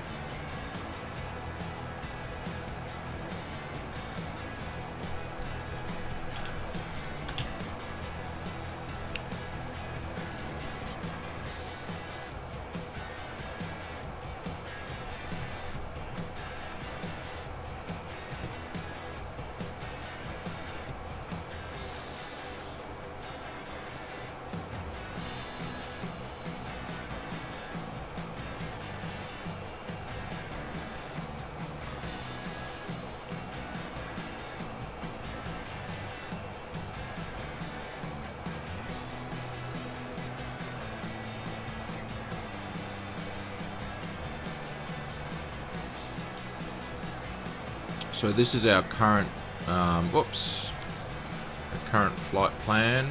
So this is our current, current flight plan.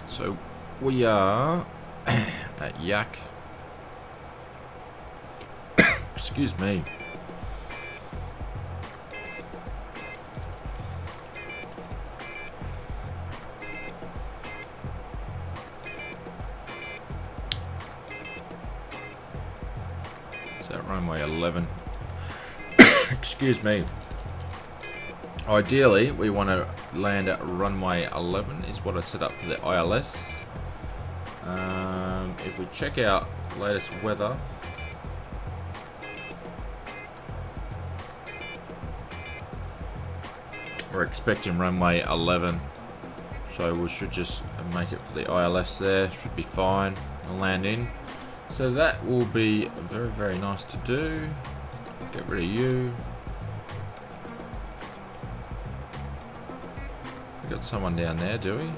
So we are at Yak. Excuse me. Is that runway 11? Excuse me. Ideally, we want to land at runway 11 is what I set up for the ILS. If we check out latest weather, we're expecting runway 11, so we should just make it for the ILS there. Should be fine and land in. So that will be very, very nice to do. Get rid of you. We got someone down there, do we?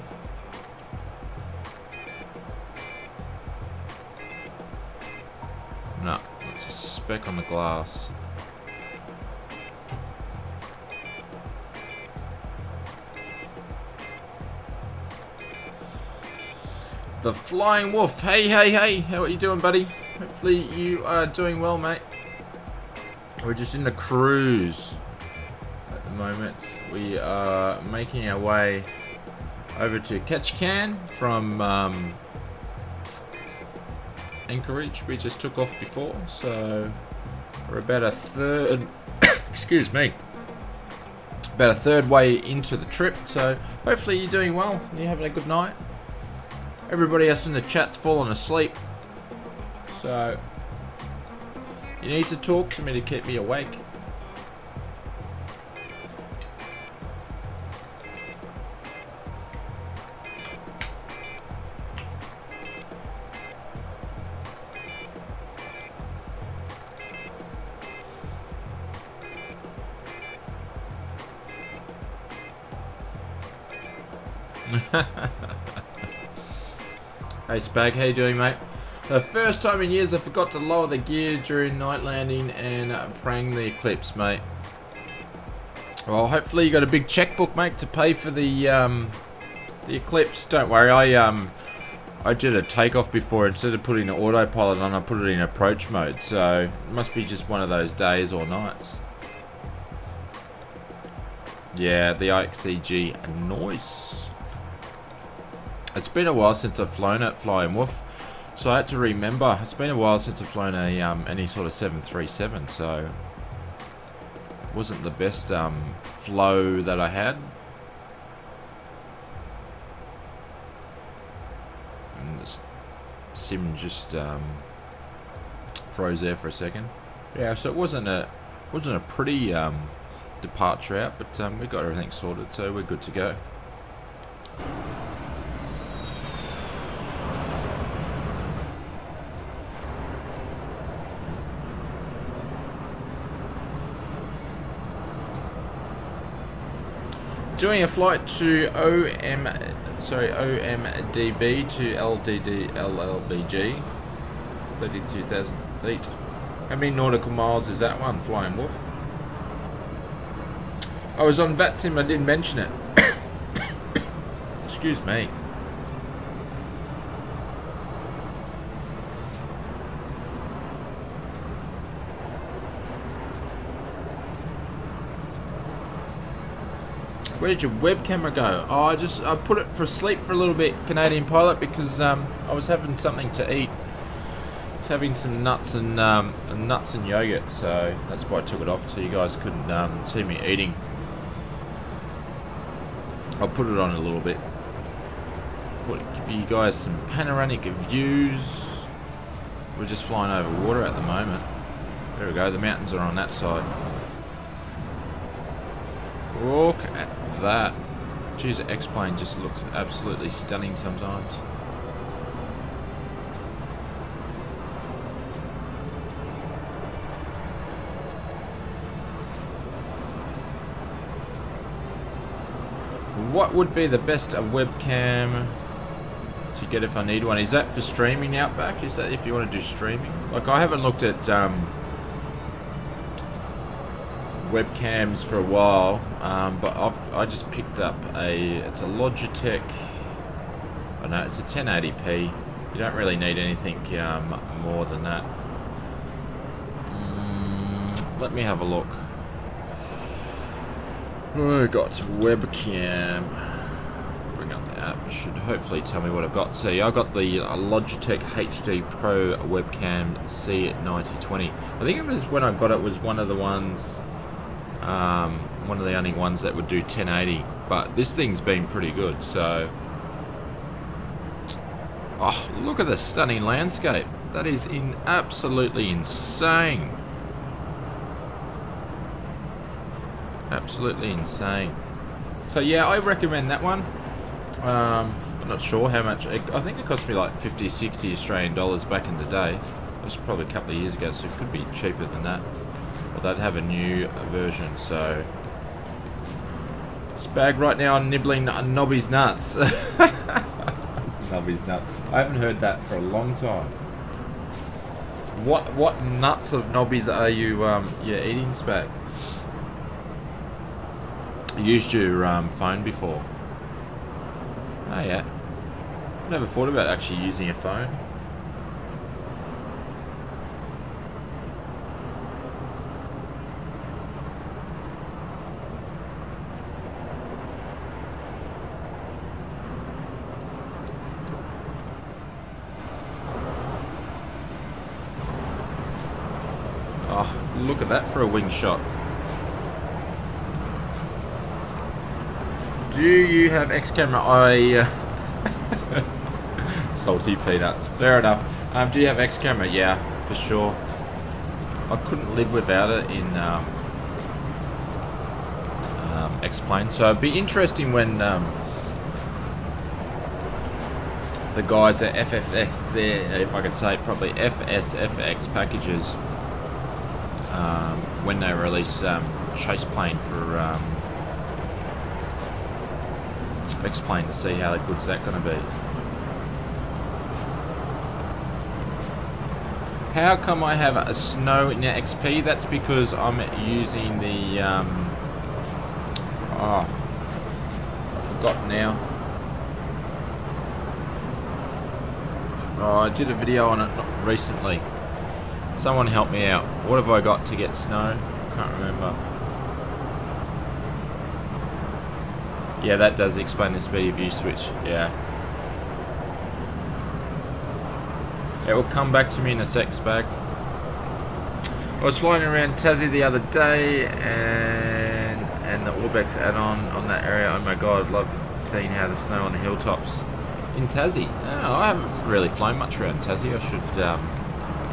No, it's a speck on the glass. The Flying Wolf. Hey, hey, hey. How are you doing, buddy? Hopefully you are doing well, mate. We're just in the cruise at the moment. We are making our way over to Ketchikan from Anchorage. We just took off before, so we're about a third excuse me, about a third way into the trip. So hopefully you're doing well, you're having a good night. Everybody else in the chat's fallen asleep, so you need to talk to me to keep me awake. Hey Spag, how you doing, mate? The first time in years I forgot to lower the gear during night landing and prang the Eclipse, mate. Well, hopefully you got a big checkbook, mate, to pay for the Eclipse. Don't worry, I did a takeoff before. Instead of putting the autopilot on, I put it in approach mode. So it must be just one of those days or nights. Yeah, the IXEG. Nice. It's been a while since I've flown it, Flying Wolf. So I had to remember. It's been a while since I've flown a any sort of 737. So it wasn't the best flow that I had. And this sim just froze there for a second. Yeah, so it wasn't a pretty departure out, but we got everything sorted, so we're good to go. Doing a flight to OMDB to LLBG, 32,000 feet. How many nautical miles is that one, Flying Wolf? I was on VATSIM, I didn't mention it. Excuse me. Where did your web camera go? Oh, I put it for sleep for a little bit, Canadian Pilot, because I was having something to eat. I was having some nuts and yogurt, so that's why I took it off so you guys couldn't see me eating. I'll put it on a little bit. Give you guys some panoramic views. We're just flying over water at the moment. There we go, the mountains are on that side. Look at that. Geez, the X-plane just looks absolutely stunning sometimes. What would be the best webcam to get if I need one? Is that for streaming out back? Is that if you want to do streaming? Like, I haven't looked at webcams for a while, but I just picked up it's a Logitech. I know it's a 1080p. You don't really need anything more than that. Let me have a look. I got webcam. Bring up the app. It should hopefully tell me what I've got. See, I got the Logitech HD Pro webcam C9020. I think it was when I got it was one of the ones. One of the only ones that would do 1080, but this thing's been pretty good. So, oh, look at the stunning landscape. That is absolutely insane. Absolutely insane. So yeah, I recommend that one. I'm not sure how much. I think it cost me like 50, 60 Australian dollars back in the day. It was probably a couple of years ago, so it could be cheaper than that. Or they'd have a new version. So, Spag right now nibbling Nobby's nuts. Nobby's nuts. I haven't heard that for a long time. What nuts of Nobby's are you eating, Spag? You used your phone before. Oh yeah. Never thought about actually using a phone. Oh, look at that for a wing shot. Do you have X camera? Salty peanuts. Fair enough. Do you have X camera? Yeah, for sure. I couldn't live without it in X-plane. So it'd be interesting when the guys at FFX there, if I could say probably FSFX packages, when they release chase plane for X-plane, to see how good is that going to be. How come I have a snow in the XP? That's because I'm using the oh, I forgot now. Oh, I did a video on it recently. Someone help me out. What have I got to get snow? I can't remember. Yeah, that does explain the speed of view switch. Yeah. It will come back to me in a sec, Spag. I was flying around Tassie the other day, and the Orbex add-on on that area. Oh my god, loved seeing how the snow on the hilltops in Tassie. No, I haven't really flown much around Tassie. I should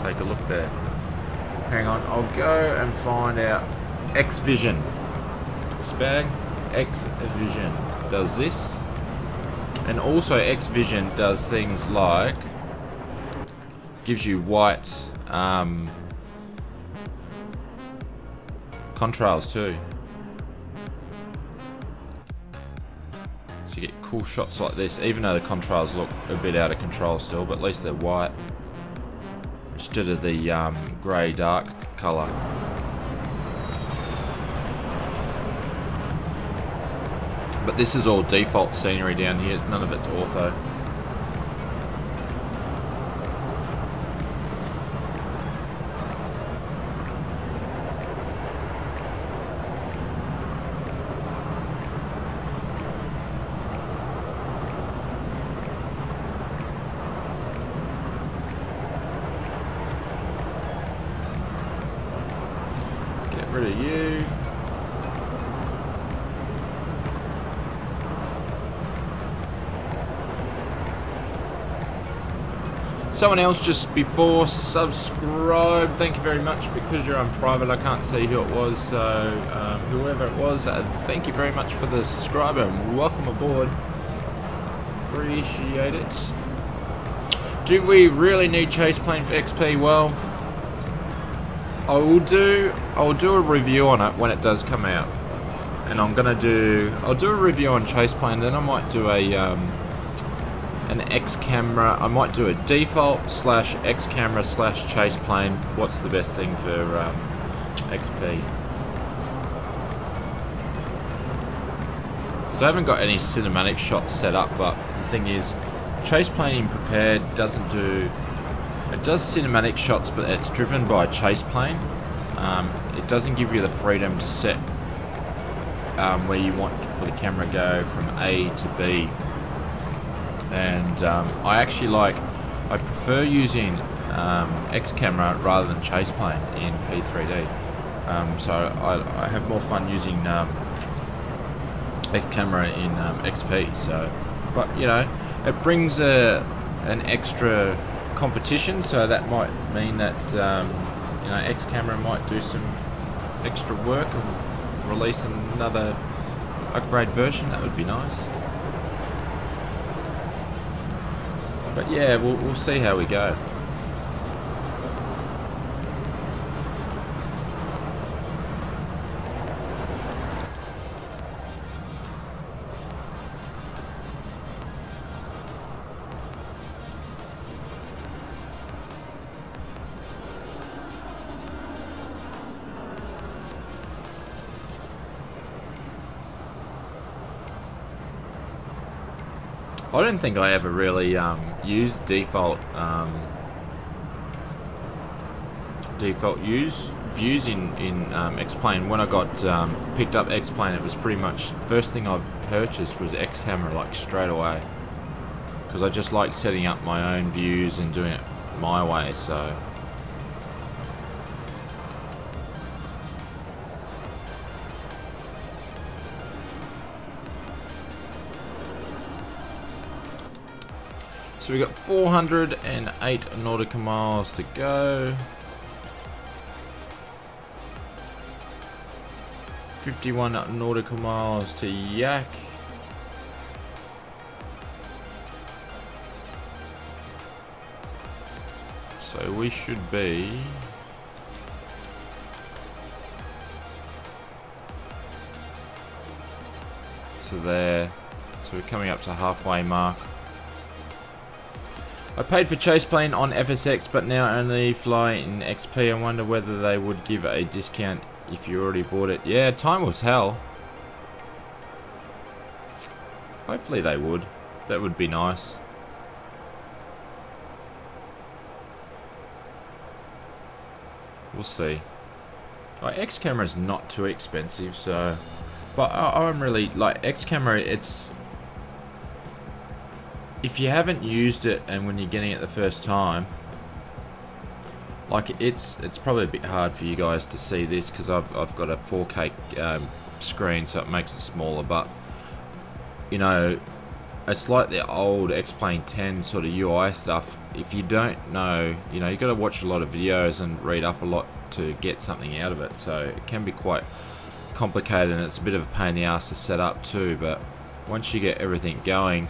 take a look there. Hang on, I'll go and find out. X-Vision. Spag. X-Vision does this, and also X-Vision does things like gives you white contrails too, so you get cool shots like this, even though the contrails look a bit out of control still, but at least they're white instead of the grey dark colour. But this is all default scenery down here, none of it's ortho. Get rid of you. Someone else just before subscribe, thank you very much. Because you're on private, I can't see who it was, so whoever it was, thank you very much for the subscriber and welcome aboard. Appreciate it. Do we really need chase plane for XP? Well, I'll do a review on it when it does come out, and I'll do a review on chase plane. Then I might do an X camera. I might do a default / X camera / chase plane. What's the best thing for XP? So I haven't got any cinematic shots set up, but the thing is, chase plane in prepared doesn't do. It does cinematic shots, but it's driven by chase plane. It doesn't give you the freedom to set where you want for the camera to go from A to B. And I prefer using X camera rather than chase plane in P3D. So I have more fun using X camera in XP. So, but you know, it brings an extra competition. So that might mean that you know, X camera might do some extra work and release another upgrade version. That would be nice. But yeah, we'll see how we go. I don't think I ever really used default views in X-Plane. When I got picked up X-Plane, it was pretty much first thing I purchased was X camera, like straight away, because I just like setting up my own views and doing it my way. So we got 408 nautical miles to go. 51 nautical miles to Yak. So we should be there. So we're coming up to halfway mark. I paid for chase plane on FSX, but now only fly in XP. I wonder whether they would give a discount if you already bought it. Yeah, time will tell. Hopefully they would. That would be nice. We'll see. X camera is not too expensive, so But I'm really like X camera. It's, if you haven't used it and when you're getting it the first time, like it's probably a bit hard for you guys to see this because I've got a 4K screen, so it makes it smaller. But you know, it's like the old X-Plane 10 sort of UI stuff. If you don't know, you know, you got to watch a lot of videos and read up a lot to get something out of it. So it can be quite complicated, and it's a bit of a pain in the ass to set up too. But once you get everything going,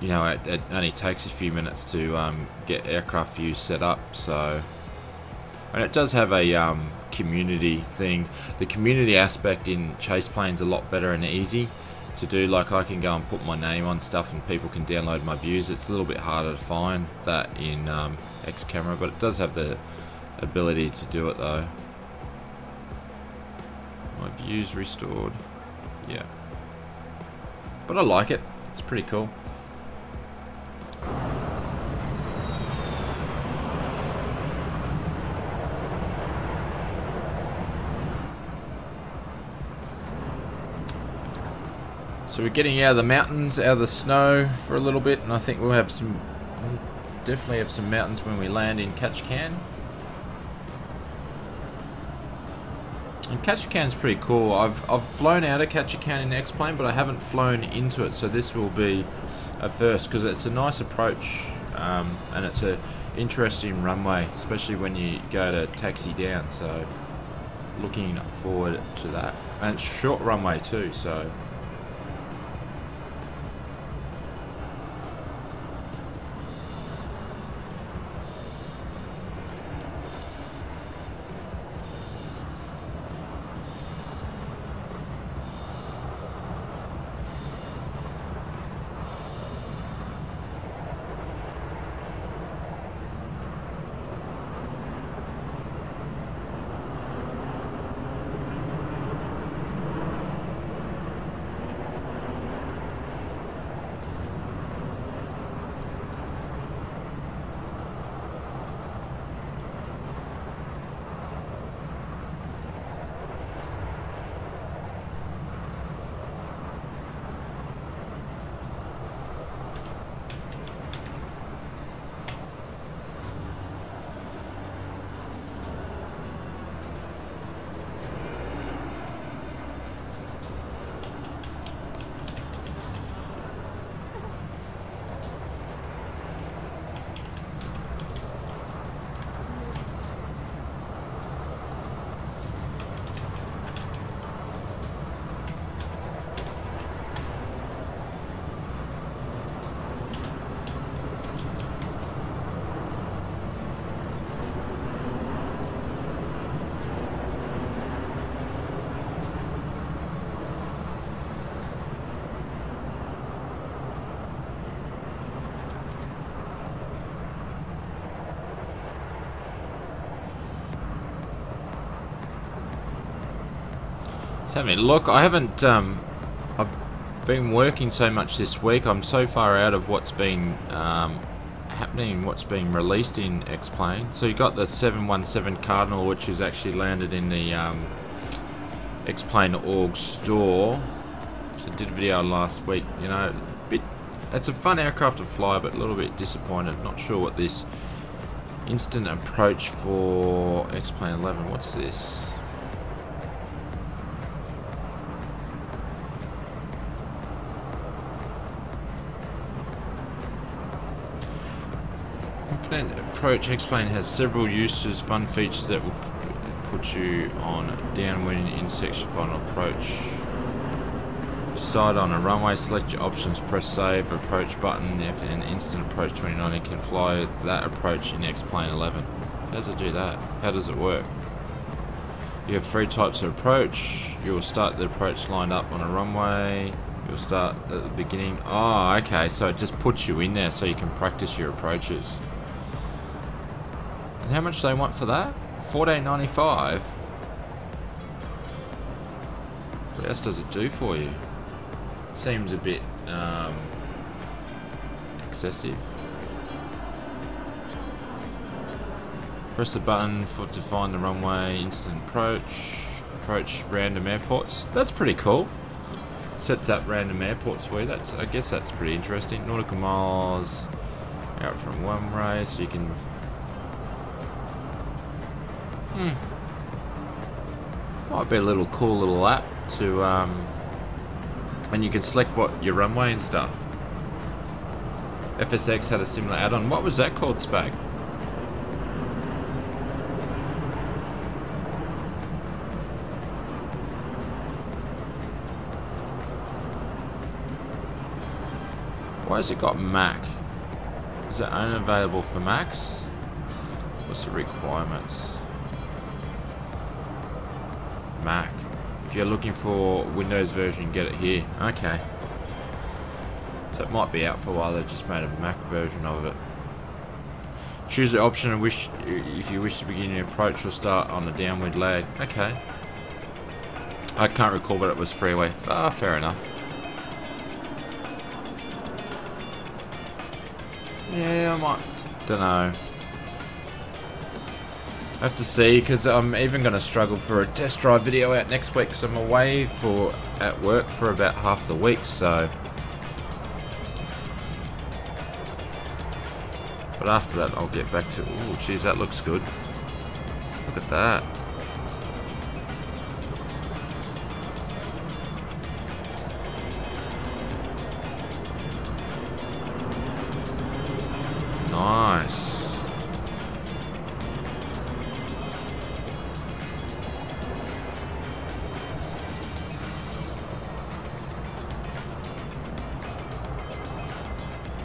you know, it only takes a few minutes to get aircraft views set up. So, and it does have a community thing. The community aspect in chase planes a lot better and easy to do. Like I can go and put my name on stuff and people can download my views. It's a little bit harder to find that in X camera, but it does have the ability to do it though. My views restored, yeah, but I like it. It's pretty cool. So we're getting out of the mountains, out of the snow for a little bit, and I think we'll definitely have some mountains when we land in Ketchikan. And Ketchikan's pretty cool. I've flown out of Ketchikan in X-Plane, but I haven't flown into it, so this will be a first because it's a nice approach, and it's a interesting runway, especially when you go to taxi down. So looking forward to that, and it's a short runway too. So. Let's have a look. I haven't. I've been working so much this week. I'm so far out of what's been happening, what's being released in X-Plane. So you got the 717 Cardinal, which is actually landed in the X-Plane org store. So I did a video last week. You know, it's a fun aircraft to fly, but a little bit disappointed. Not sure what this instant approach for X-Plane 11. What's this? Approach X-Plane has several uses, fun features that will put you on downwind in section final approach. Decide on a runway, select your options, press save, approach button. If an instant approach 29, it can fly that approach in X-Plane 11. How does it do that? How does it work? You have 3 types of approach. You will start the approach lined up on a runway. You'll start at the beginning. Oh, okay, so it just puts you in there so you can practice your approaches. And how much do they want for that? $14.95. What else does it do for you? Seems a bit excessive. Press the button to find the runway, instant approach, approach random airports. That's pretty cool. Sets up random airports for you. I guess that's pretty interesting. Nautical miles out from runway, so you can. Might be a little cool little app to and you can select what your runway and stuff. FSX had a similar add-on. What was that called, Spag? Why has it got Mac? Is it only available for Macs? What's the requirements? Mac. If you're looking for Windows version, get it here. Okay. So it might be out for a while. They just made a Mac version of it. Choose the option if you wish to begin your approach or start on the downwind lag. Okay. I can't recall, but it was freeway. Fair enough. Yeah, I might. Don't know. I have to see, because I'm even going to struggle for a test drive video out next week, because I'm away at work for about half the week, so. But after that, I'll get back to. Oh, geez, that looks good. Look at that. Nice.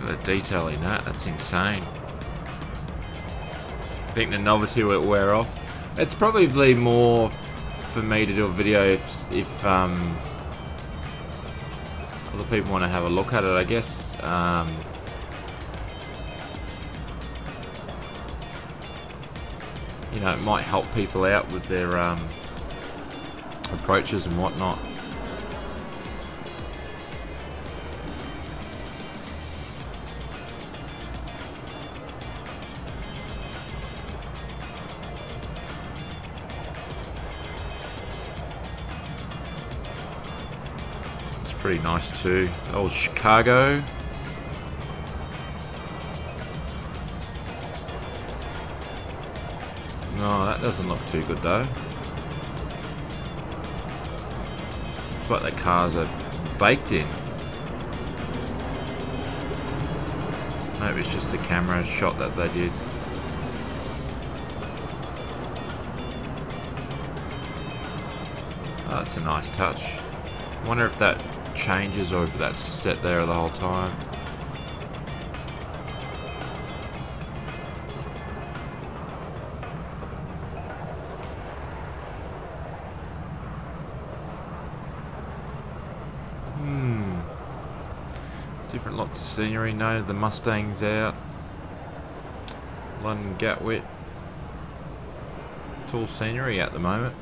The detail in that's insane. I think the novelty will wear off. It's probably more for me to do a video if other people want to have a look at it, I guess. You know, it might help people out with their approaches and whatnot. It's pretty nice too. Old Chicago. No, that doesn't look too good though. It's like the cars are baked in. Maybe it's just the camera shot that they did. Oh, that's a nice touch. I wonder if that changes or if that's set there the whole time. Different lots of scenery. No, the Mustang's out. London Gatwick. It's all scenery at the moment.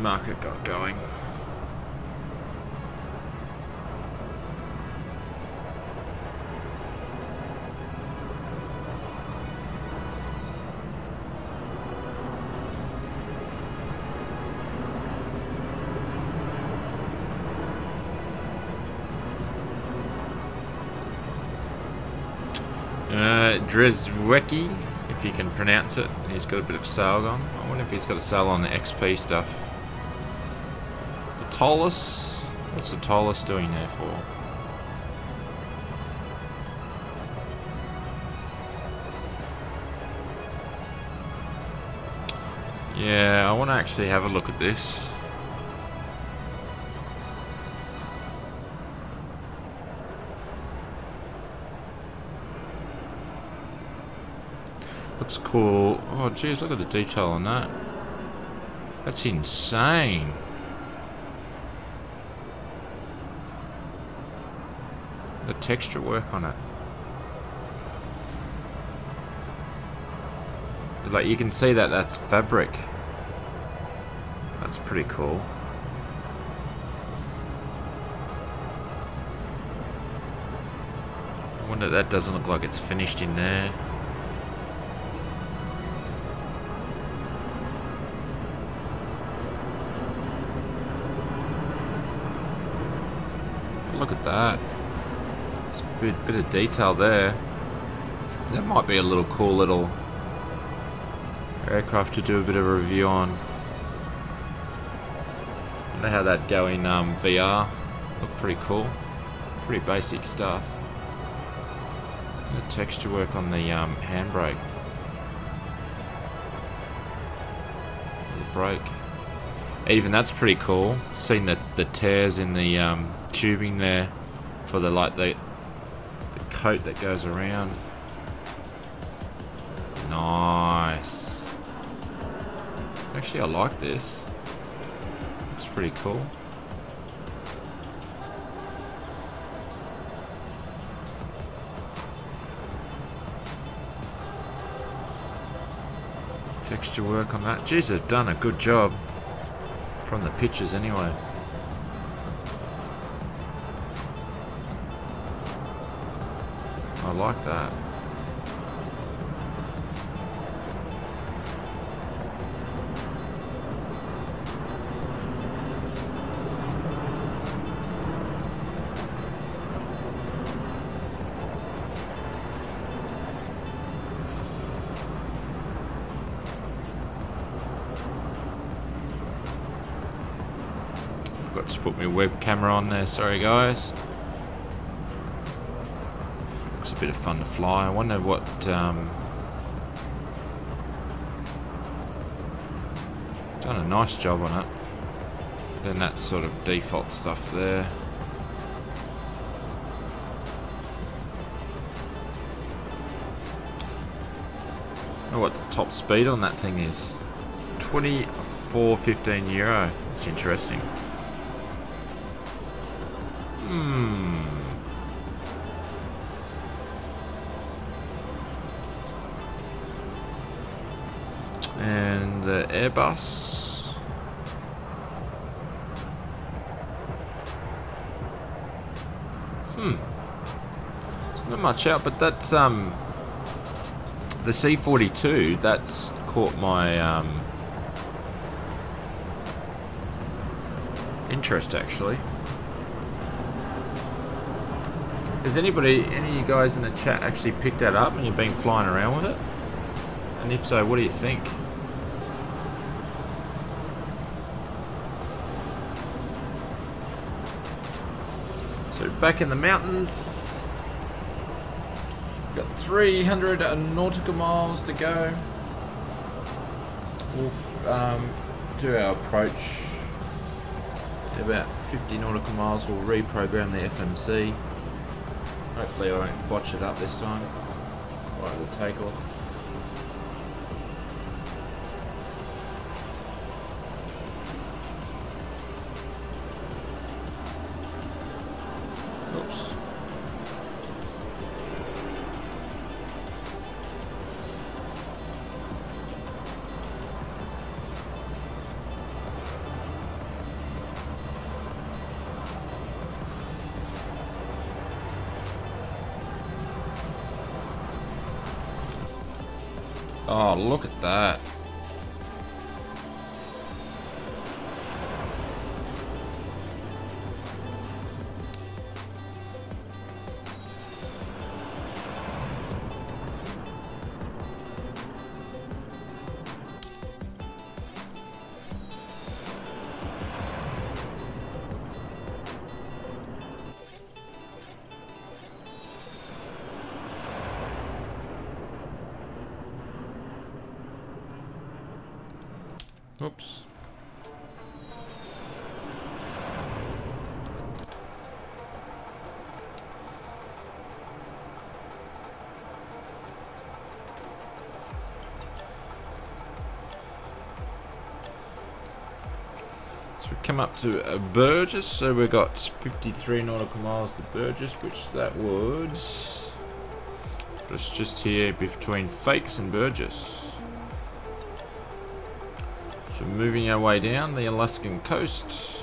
Market got going. Dreswecki, if you can pronounce it. He's got a bit of sail on. I wonder if he's got a sail on the XP stuff. Tolus? What's the Tolus doing there for? Yeah, I want to actually have a look at this. Looks cool. Oh geez, look at the detail on that. That's insane. The texture work on it. Like you can see that that's fabric. That's pretty cool. I wonder that doesn't look like it's finished in there. Look at that. It's a bit of detail there. That might be a little cool little aircraft to do a bit of a review on. I wonder how that'd go in VR. Look pretty cool. Pretty basic stuff. The texture work on the handbrake. The brake. Even that's pretty cool. Seeing the tears in the tubing there for the the coat that goes around. Nice. Actually, I like this. It's pretty cool. Texture work on that. Jeez, they've done a good job. From the pictures anyway. I like that. Got to put my web camera on there, sorry guys. Looks a bit of fun to fly. I wonder what done a nice job on it. Then that sort of default stuff there. I wonder what the top speed on that thing is. 24.15 euro. It's interesting. And the Airbus. It's not much out, but that's the C-42. That's caught my interest actually. Has any of you guys in the chat actually picked that up and you've been flying around with it? And if so, what do you think? So back in the mountains, we've got 300 nautical miles to go. We'll do our approach. In about 50 nautical miles, we'll reprogram the FMC. Hopefully I won't botch it up this time. Right at the takeoff. Oops. Oh, look at that. Oops. So we come up to Burgess, so we've got 53 nautical miles to Burgess, which that would put us just here between Fakes and Burgess. So moving our way down the Alaskan coast.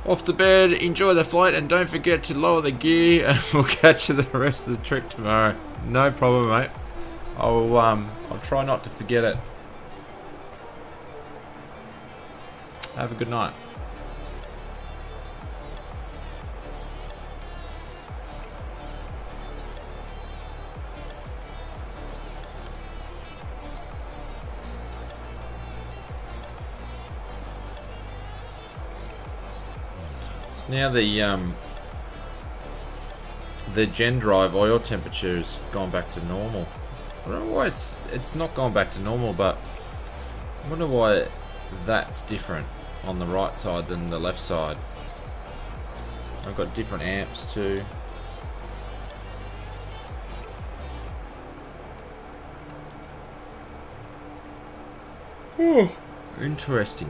Off to bed, enjoy the flight, and don't forget to lower the gear, and we'll catch you the rest of the trip tomorrow. No problem, mate. I'll try not to forget it. Have a good night. So now the gen drive oil temperature has gone back to normal. I don't know why it's not gone back to normal, but I wonder why that's different on the right side than the left side. I've got different amps too. Interesting.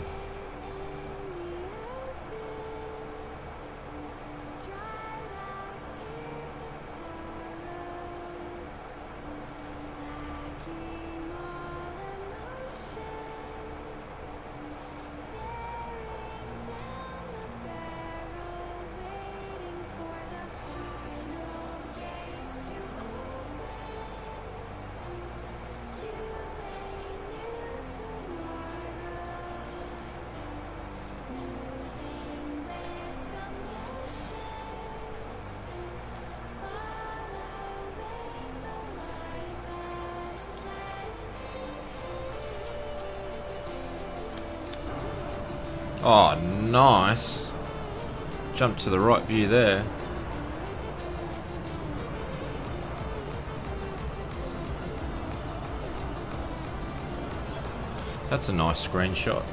Oh, nice. Jump to the right view there. That's a nice screenshot.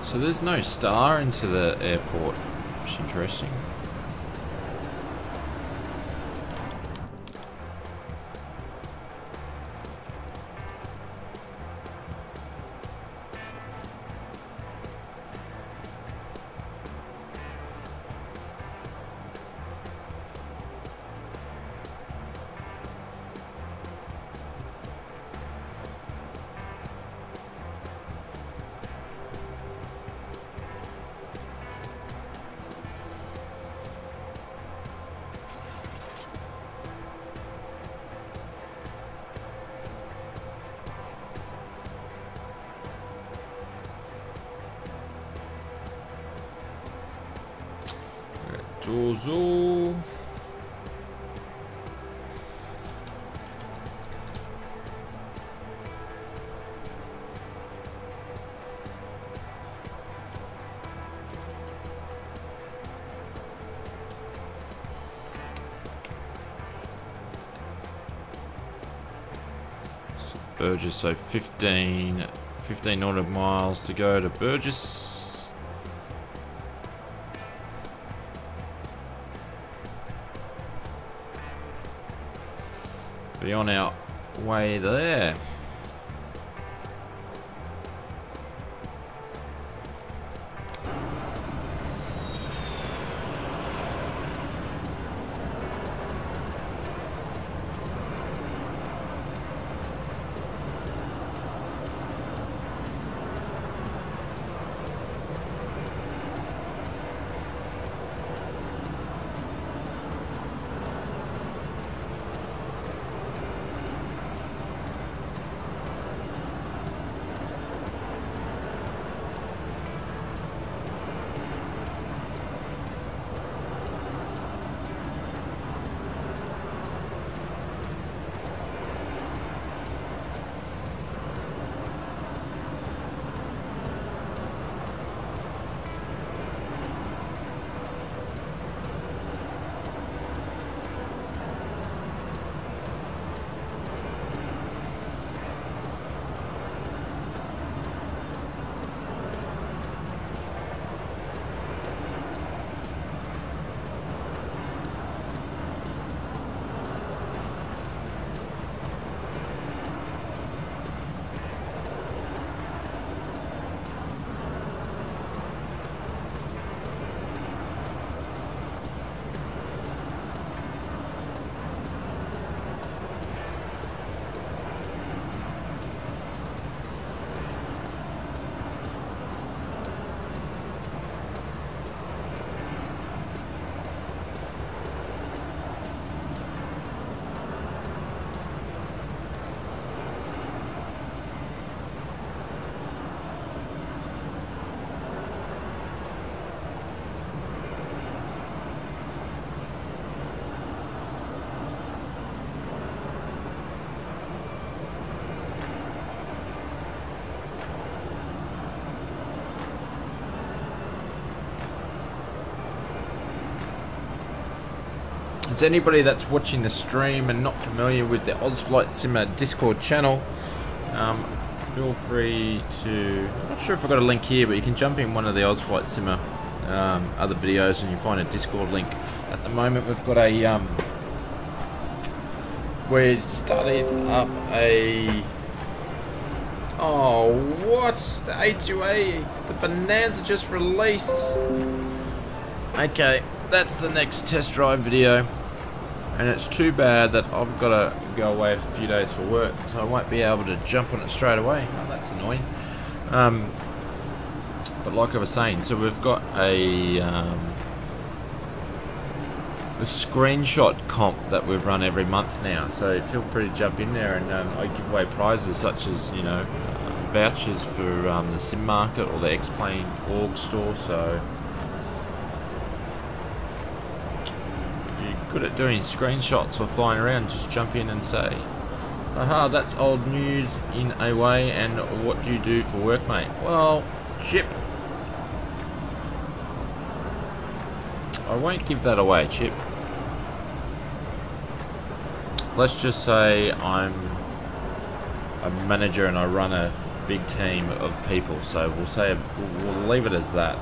So there's no star into the airport, which is interesting. Dozo. Burgess, so 15 nautical miles to go to Burgess. Be on our way there. Is anybody that's watching the stream and not familiar with the FSElite Simmer Discord channel, feel free to, I'm not sure if I've got a link here, but you can jump in one of the FSElite Simmer other videos and you find a Discord link. At the moment we've got a, we're starting up a, oh what, the A2A, the Bonanza just released. Okay, that's the next test drive video. And it's too bad that I've got to go away for a few days for work, so I won't be able to jump on it straight away. Oh, that's annoying. But like I was saying, so we've got a screenshot comp that we've run every month now. So feel free to jump in there, and I give away prizes such as, you know, vouchers for the sim market or the X-Plane org store. So good at doing screenshots or flying around, just jump in and say, aha, that's old news in a way, and what do you do for work, mate? Well, Chip, I won't give that away, Chip. Let's just say I'm a manager and I run a big team of people, so we'll say, we'll leave it as that.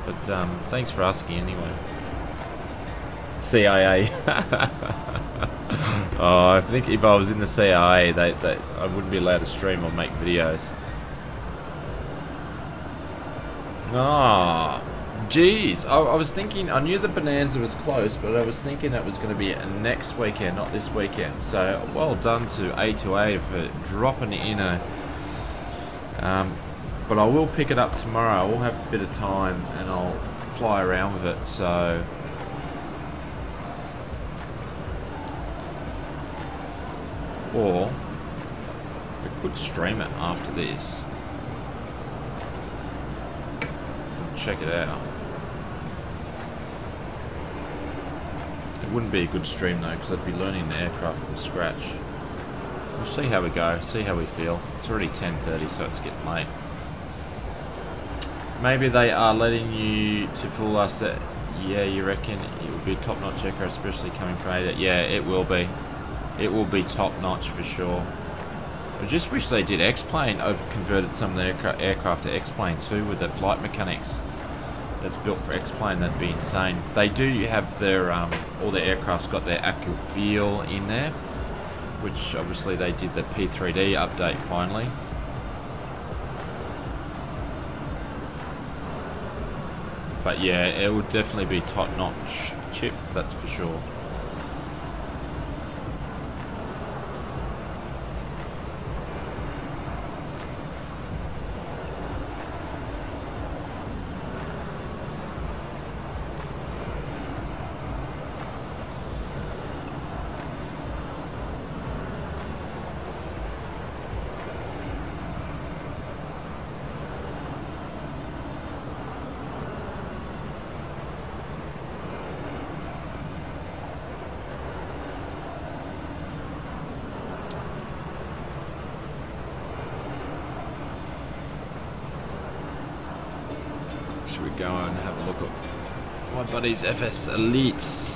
But thanks for asking anyway. CIA. Oh, I think if I was in the CIA, I wouldn't be allowed to stream or make videos. Ah, geez. I was thinking, I knew the Bonanza was close, but I was thinking that was going to be next weekend, not this weekend. So well done to A2A for dropping in a. But I will pick it up tomorrow. I will have a bit of time and I'll fly around with it. So. Or we could stream it after this. Check it out. It wouldn't be a good stream though, because I'd be learning the aircraft from scratch. We'll see how we go, see how we feel. It's already 10:30, so it's getting late. Maybe they are letting you to fool us that, yeah, you reckon it will be a top-notch aircraft, especially coming from Ada. Yeah, it will be. it will be top notch for sure. I just wish they did X-Plane, converted some of the aircraft to X-Plane too with the flight mechanics that's built for X-Plane. That'd be insane. They do have their, all the aircraft's got their Feel in there, which obviously they did the P3D update finally. But yeah, it would definitely be top-notch chip, that's for sure. Should we go and have a look at my buddy's FSElite?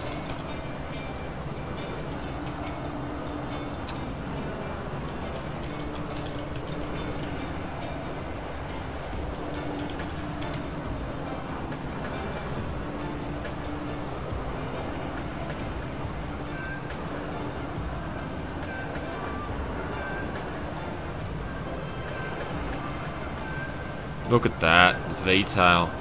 Look at that V-tail.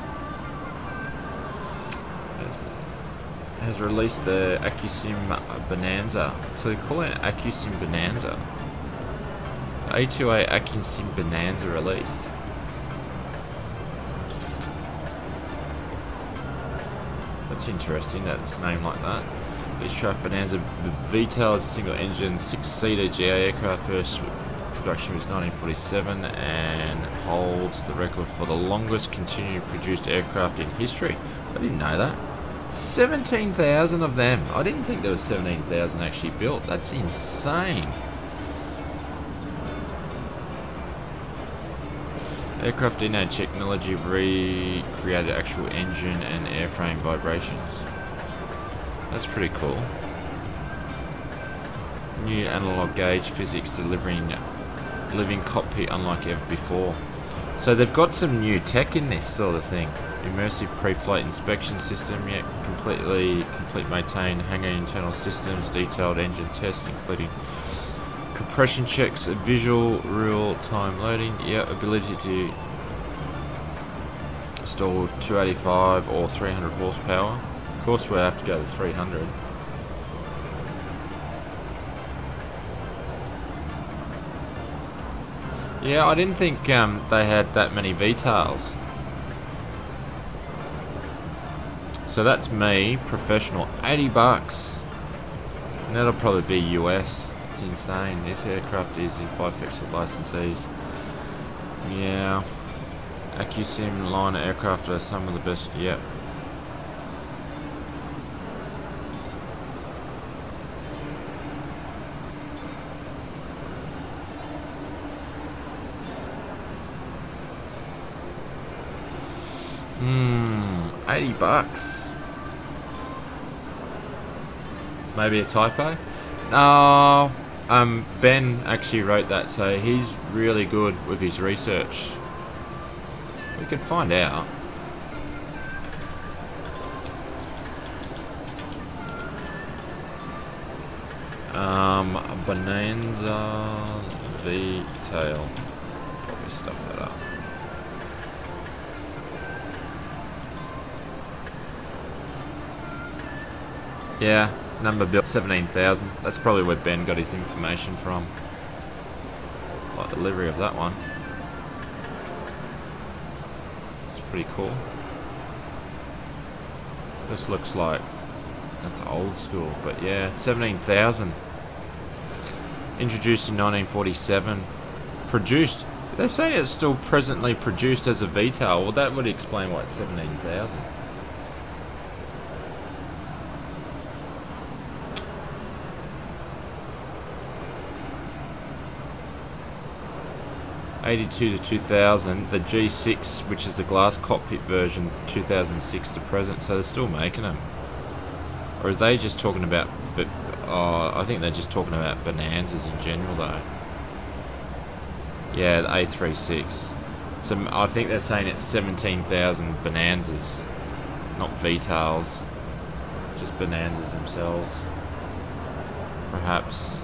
Has released the AccuSim Bonanza. So they call it an AccuSim Bonanza. A2A AccuSim Bonanza released. That's interesting that it's named like that. Beechcraft Bonanza V-tail is a single engine 6-seater GA aircraft. First production was 1947 and holds the record for the longest continued produced aircraft in history. I didn't know that. 17,000 of them. I didn't think there was 17,000 actually built. That's insane. Aircraft DNA technology recreated actual engine and airframe vibrations. That's pretty cool. New analog gauge physics delivering living cockpit unlike ever before. So they've got some new tech in this sort of thing. Immersive pre-flight inspection system, yet complete maintain hangar internal systems, detailed engine tests including compression checks, visual real-time loading, yeah, ability to install 285 or 300 horsepower. Of course we'll have to go to 300. Yeah, I didn't think they had that many V-tails. So that's me, professional, 80 bucks. And that'll probably be US. It's insane. This aircraft is in 5 FSElite licensees. Yeah. AccuSim line aircraft are some of the best yet. $80. Maybe a typo? No, Ben actually wrote that, so he's really good with his research. We could find out. Bonanza V-tail. Probably stuff that up. Yeah, number built 17,000. That's probably where Ben got his information from. Like the livery of that one. It's pretty cool. This looks like that's old school, but yeah, 17,000. Introduced in 1947. Produced. They say it's still presently produced as a V-tail. Well, that would explain why it's 17,000. '82 to 2000, the G6, which is the glass cockpit version, 2006 to present, so they're still making them. Or are they just talking about, but Oh, I think they're just talking about Bonanzas in general, though. Yeah, the A36. So I think they're saying it's 17,000 Bonanzas, not VTOLs. Just Bonanzas themselves. Perhaps.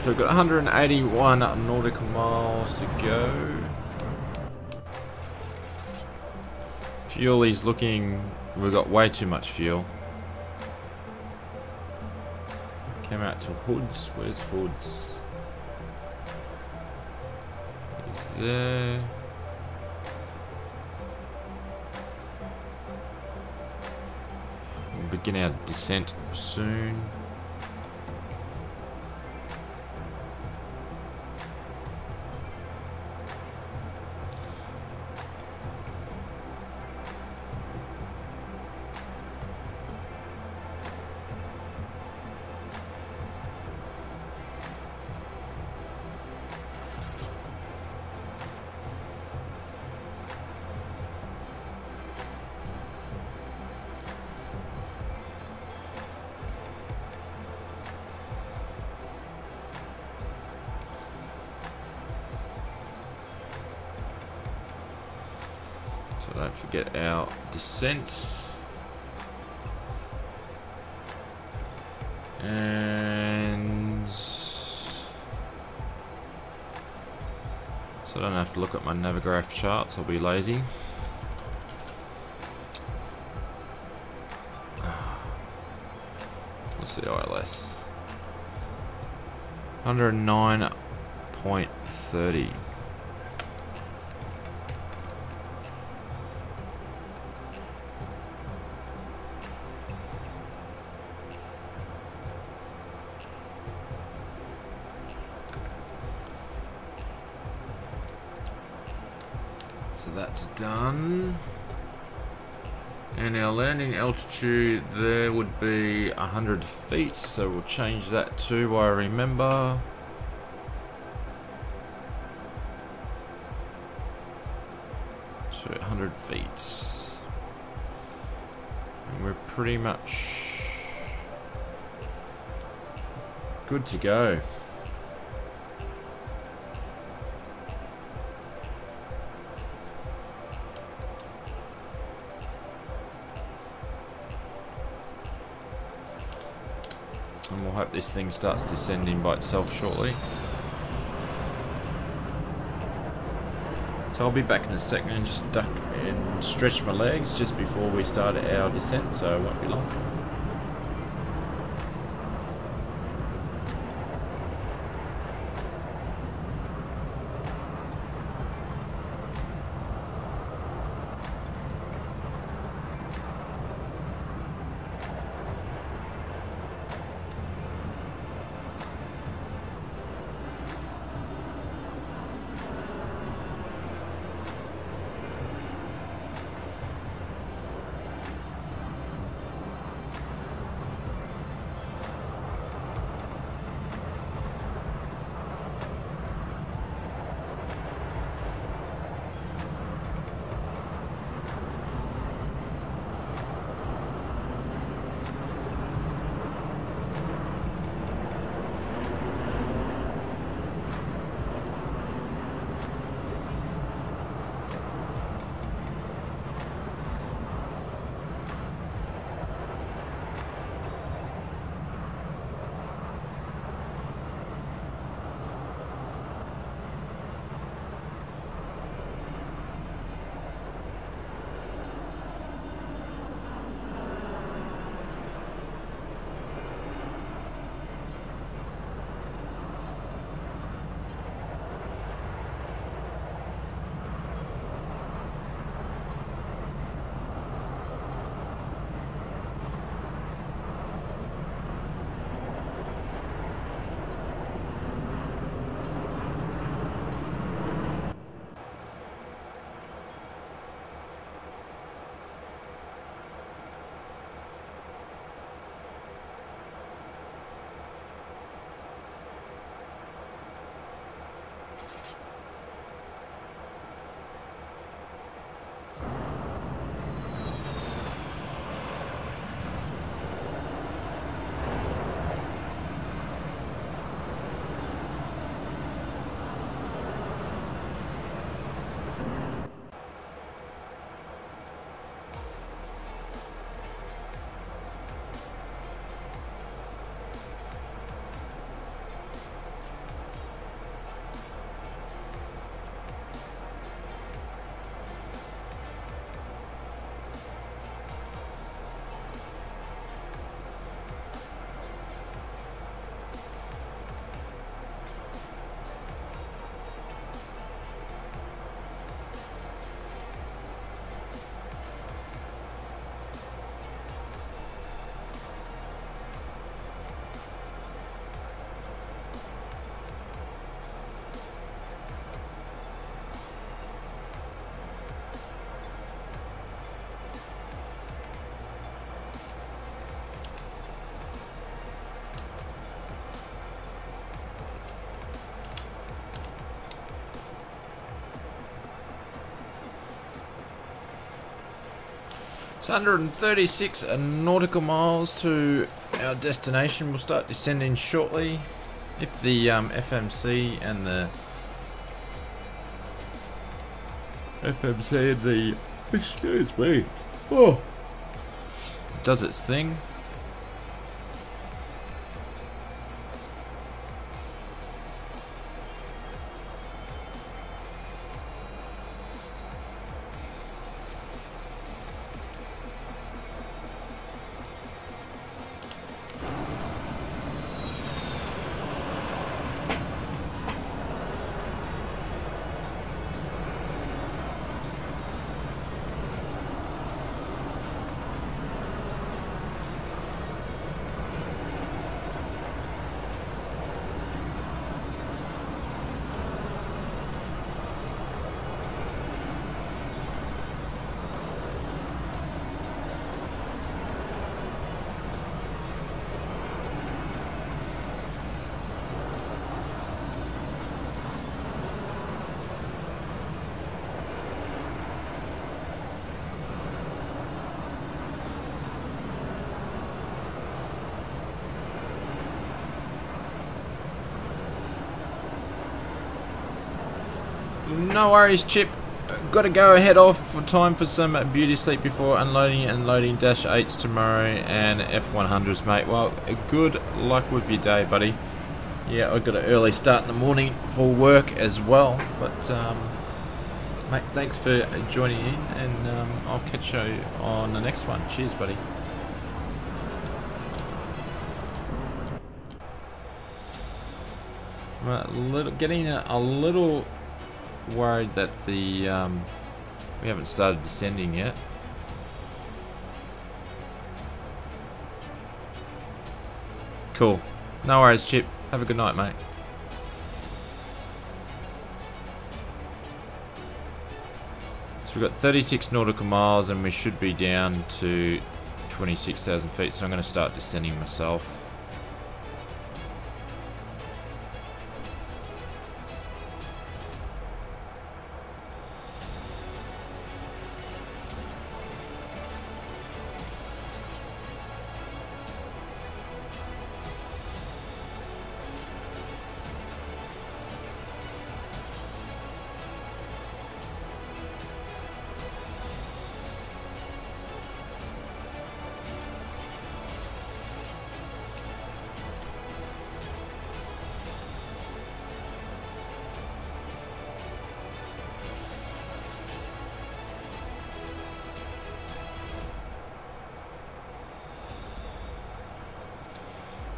So we've got 181 nautical miles to go. Fuel is looking... We've got way too much fuel. Came out to Hoods. Where's Hoods? He's there. We'll begin our descent soon. So don't forget our descent. And so I don't have to look at my Navigraph charts, I'll be lazy. What's the ILS? 109.30. So that's done. And our landing altitude there would be 100 feet, so we'll change that to, I remember. So 100 feet. And we're pretty much good to go. And we'll hope this thing starts descending by itself shortly. So I'll be back in a second and just duck and stretch my legs just before we start our descent, so it won't be long. 136 nautical miles to our destination. We'll start descending shortly. If the FMC and the excuse me, does its thing. No worries, Chip. Got to go head off for time for some beauty sleep before unloading and loading Dash 8s tomorrow and F100s, mate. Well, good luck with your day, buddy. Yeah, I've got an early start in the morning for work as well. But, mate, thanks for joining in, and I'll catch you on the next one. Cheers, buddy. Getting a little worried that the we haven't started descending yet. Cool. No worries, Chip. Have a good night, mate. So we've got 36 nautical miles and we should be down to 26,000 feet, so I'm going to start descending myself.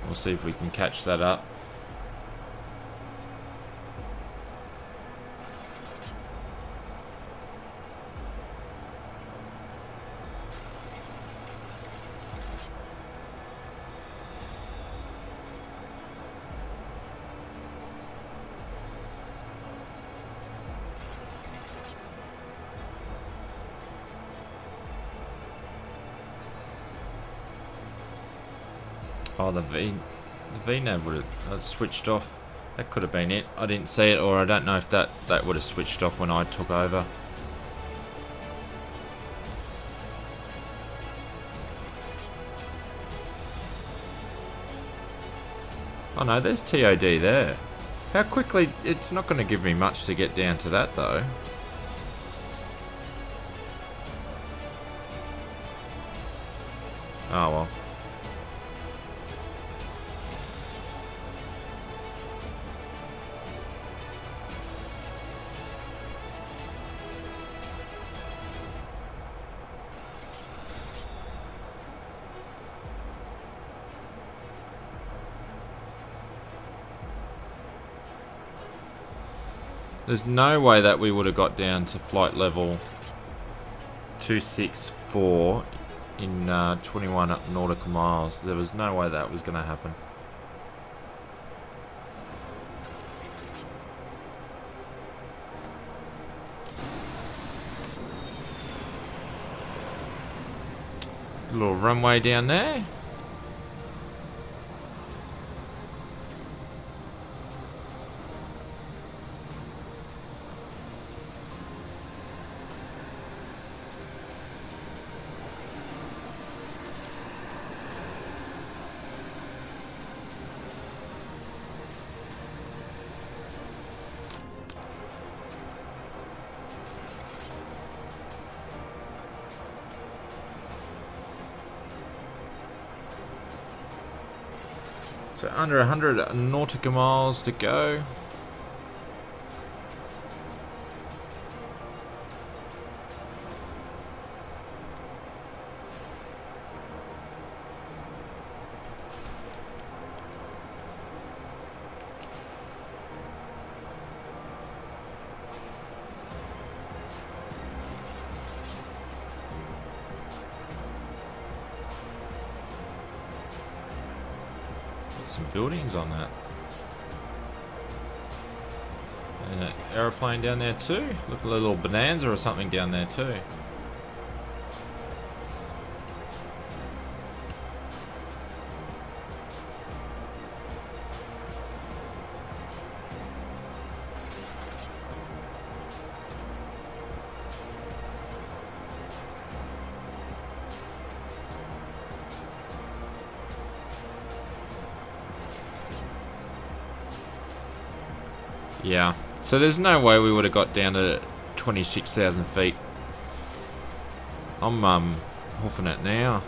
We'll see if we can catch that up. Oh, the VNAV would have switched off. That could have been it. I didn't see it, or I don't know if that would have switched off when I took over. Oh no, there's TOD there. How quickly? It's not going to give me much to get down to that though. Oh well. There's no way that we would have got down to flight level 264 in 21 nautical miles. There was no way that was going to happen. Little runway down there. So under 100 nautical miles to go. Some buildings on that. And an aeroplane down there too. Look, a little bonanza or something down there too. Yeah, so there's no way we would have got down to 26,000 feet. I'm hoofing it now.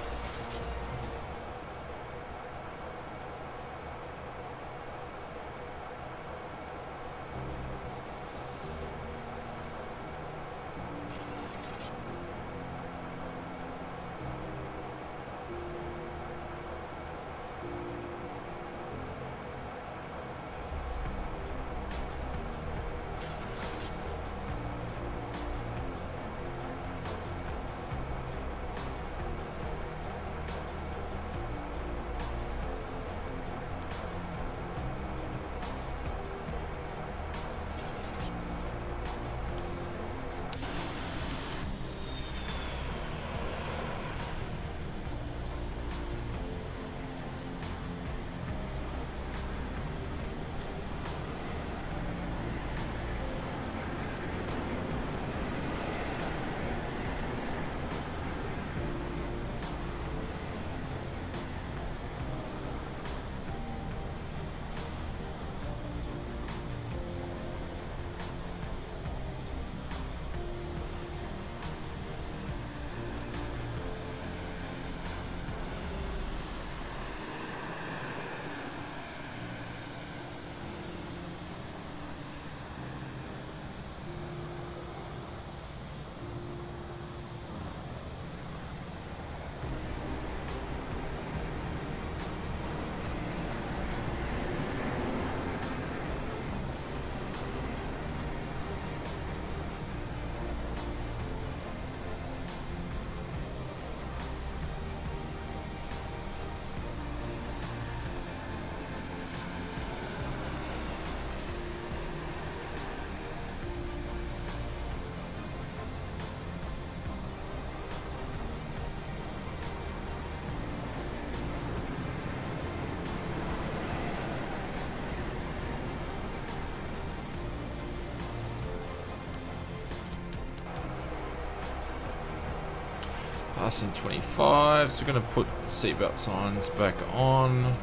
Passing 25, so we're going to put the seatbelt signs back on.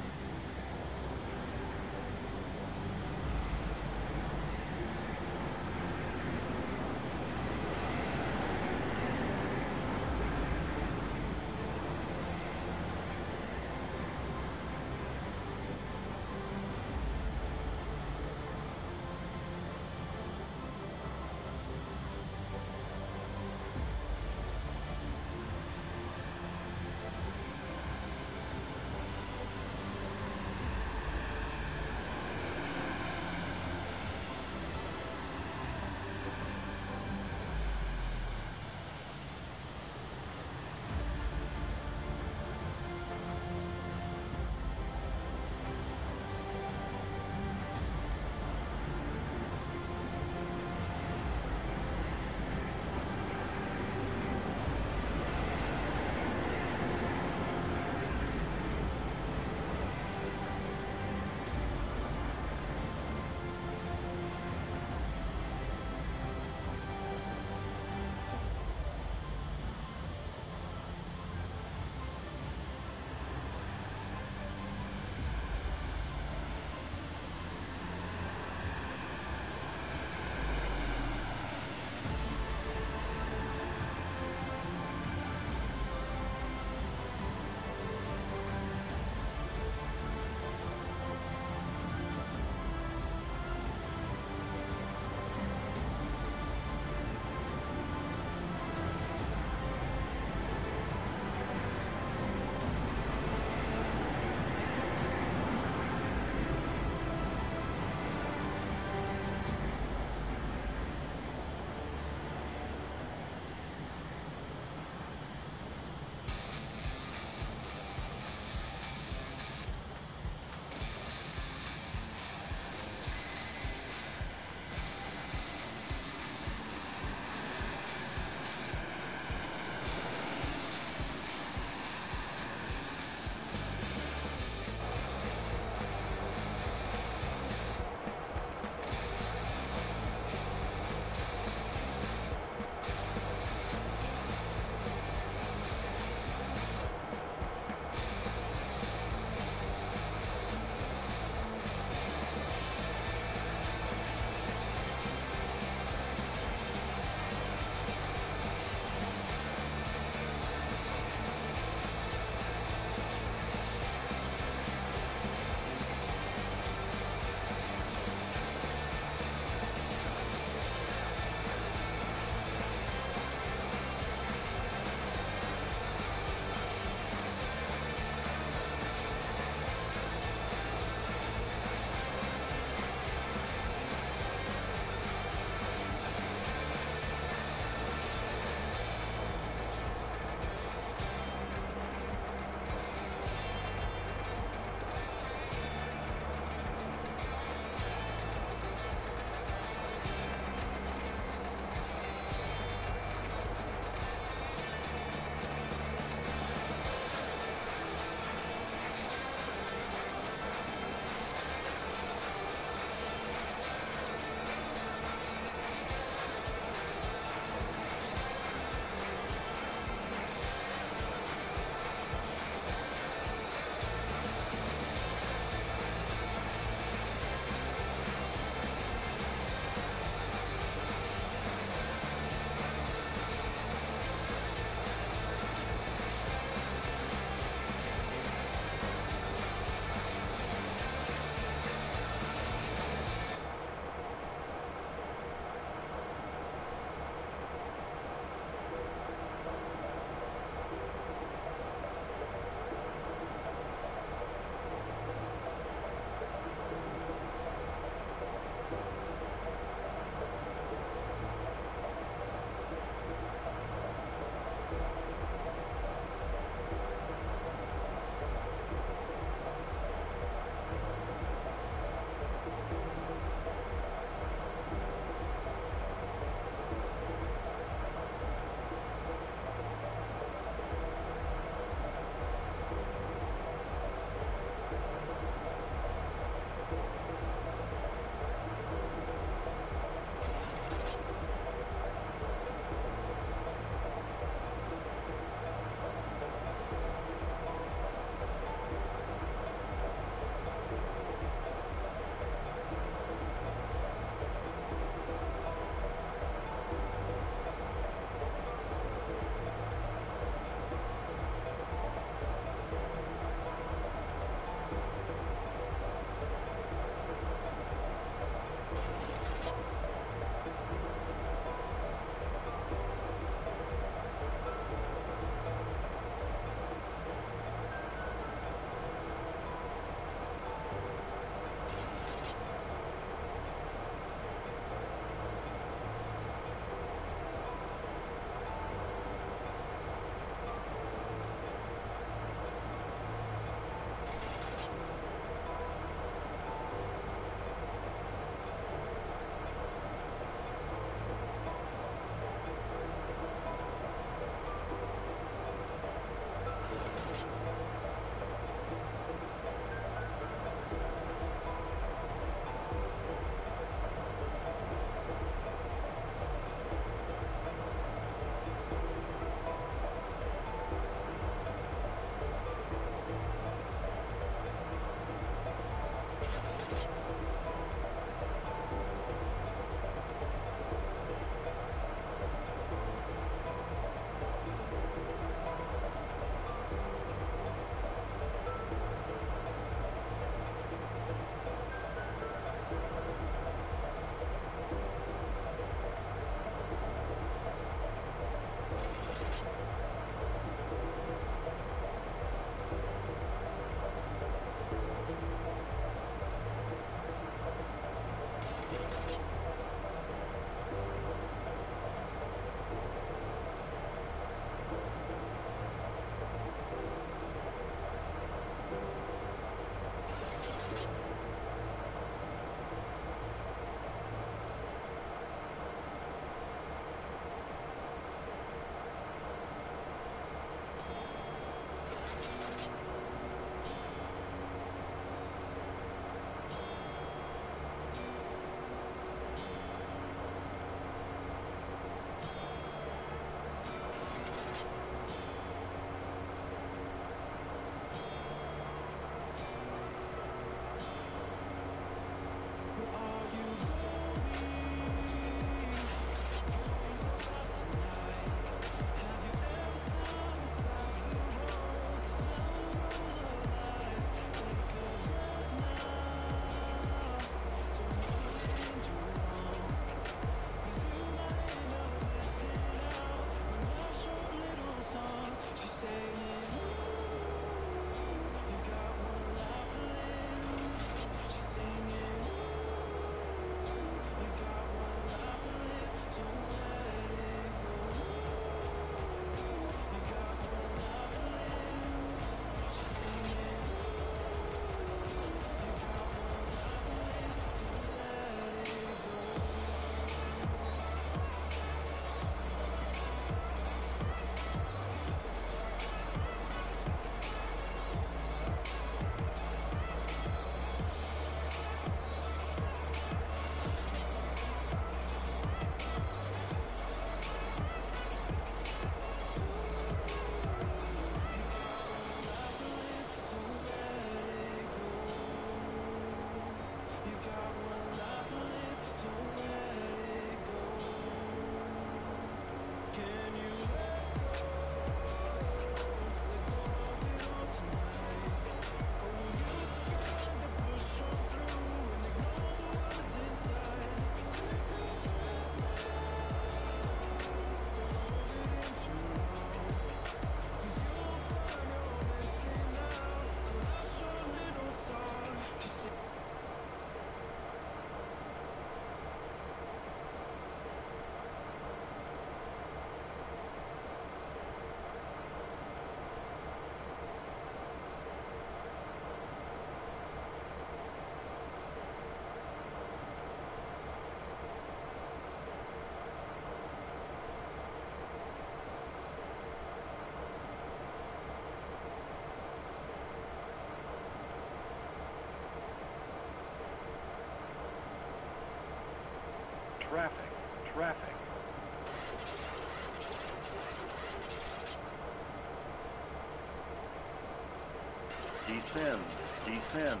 Descend. Descend.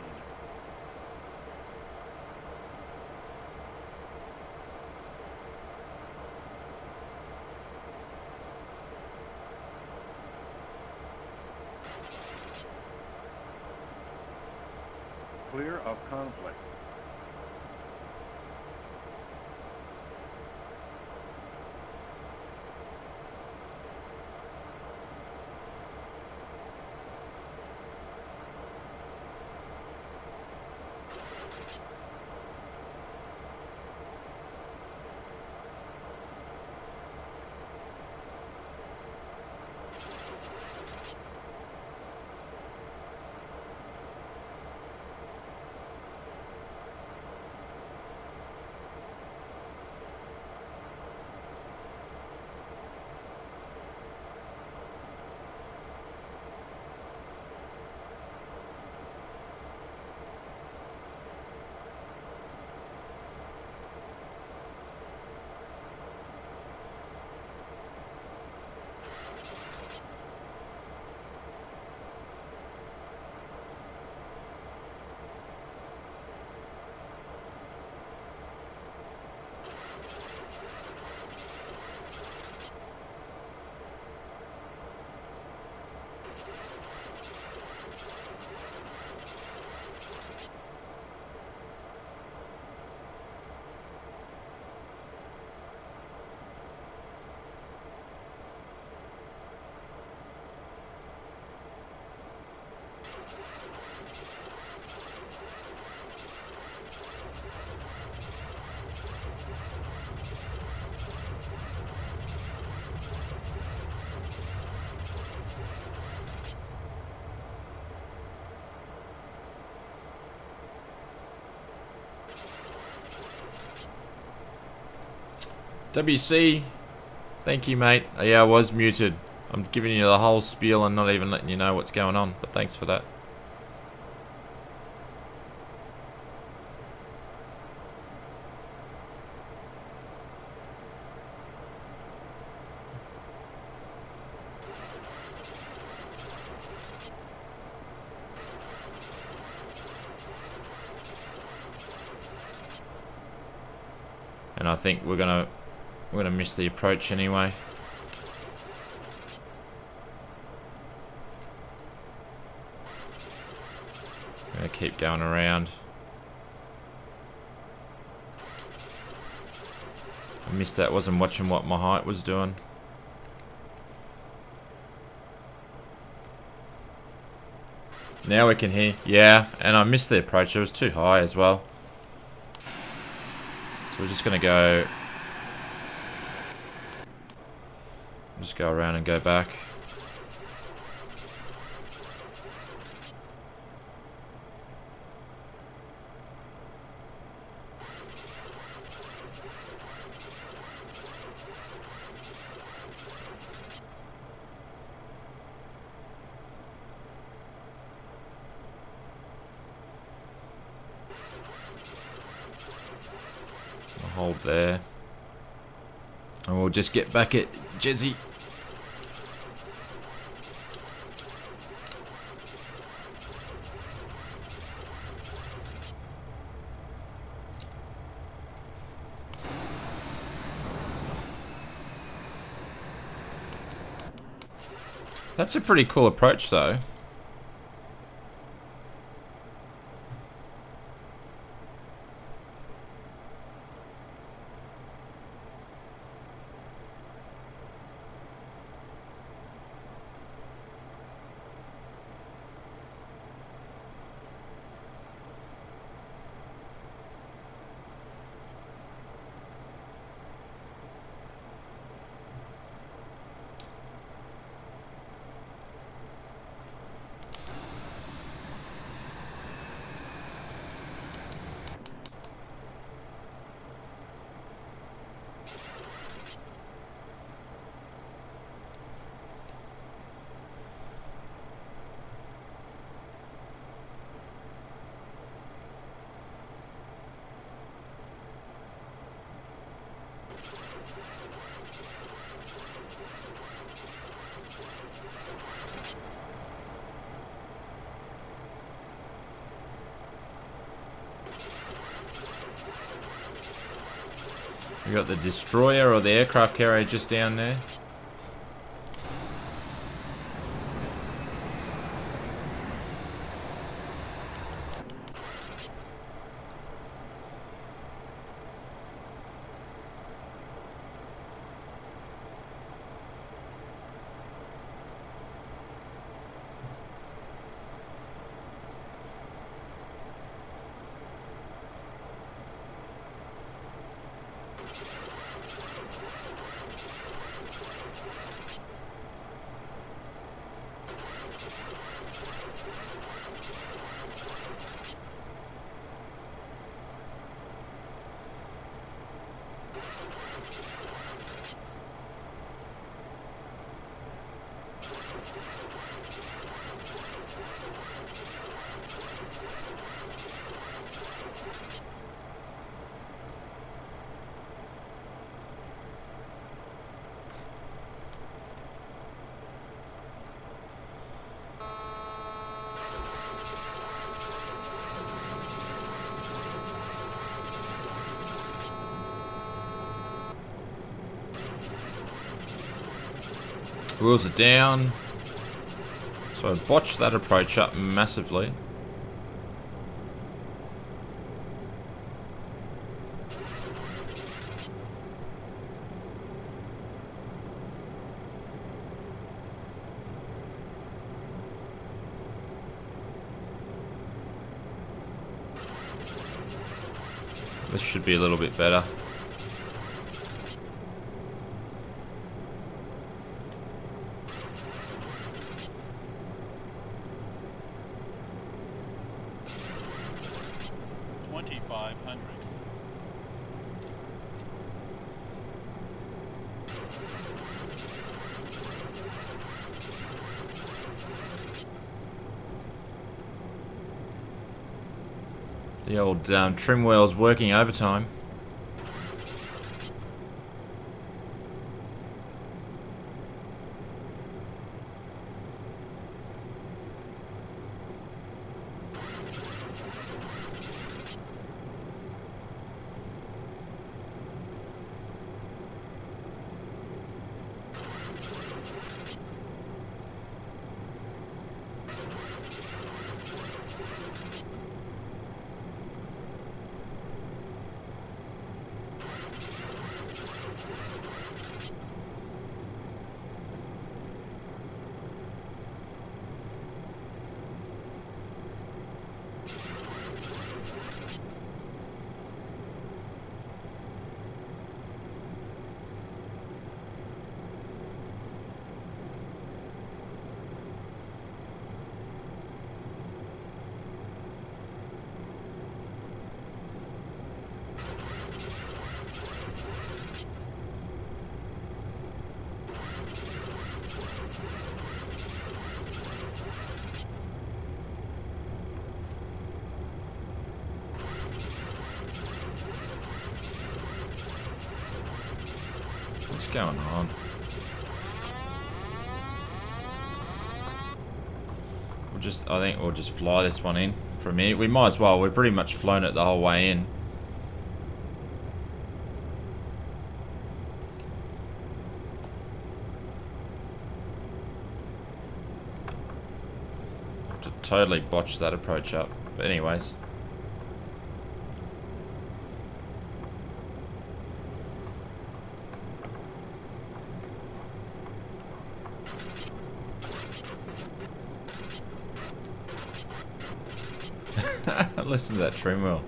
Clear of conflict. WC, thank you, mate. Oh, yeah, I was muted. I'm giving you the whole spiel and not even letting you know what's going on, but thanks for that. And I think we're gonna miss the approach anyway. Gonna keep going around. I missed that. Wasn't watching what my height was doing. Now we can hear. Yeah, and I missed the approach. It was too high as well. So we're just gonna go. Just go around and go back. Hold there. And we'll just get back at Jezzy. That's a pretty cool approach though. We got the destroyer or the aircraft carrier just down there. Wheels are down. So I botched that approach up massively. This should be a little bit better. The old trim wheel's working overtime. What's going on? I think we'll just fly this one in for a minute. We might as well. We've pretty much flown it the whole way in. I've to totally botched that approach up. But anyways. Listen to that trim wheel.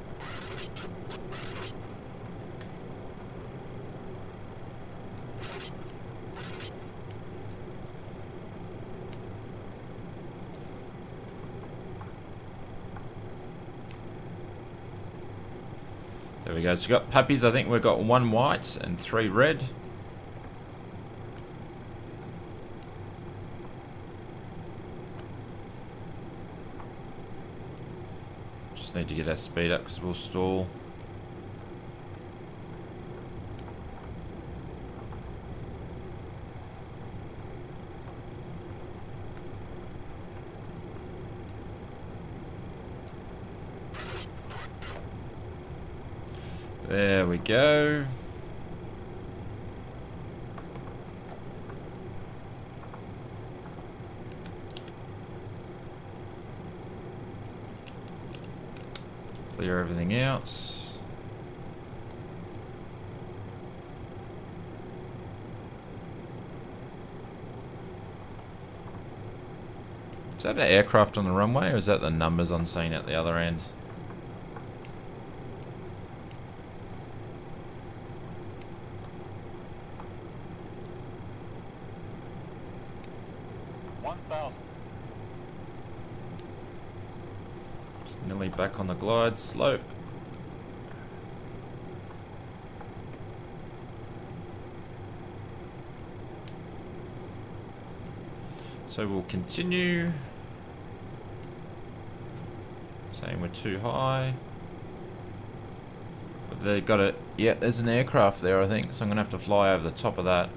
There we go. So we've got puppies. I think we've got 1 white and 3 red. Need to get our speed up because we'll stall. There we go. Clear everything out. Is that an aircraft on the runway, or is that the numbers I'm seeing at the other end? Just nearly back on the glide slope. So we'll continue. Saying we're too high. But they got it. Yeah, there's an aircraft there, I think. So I'm gonna have to fly over the top of that.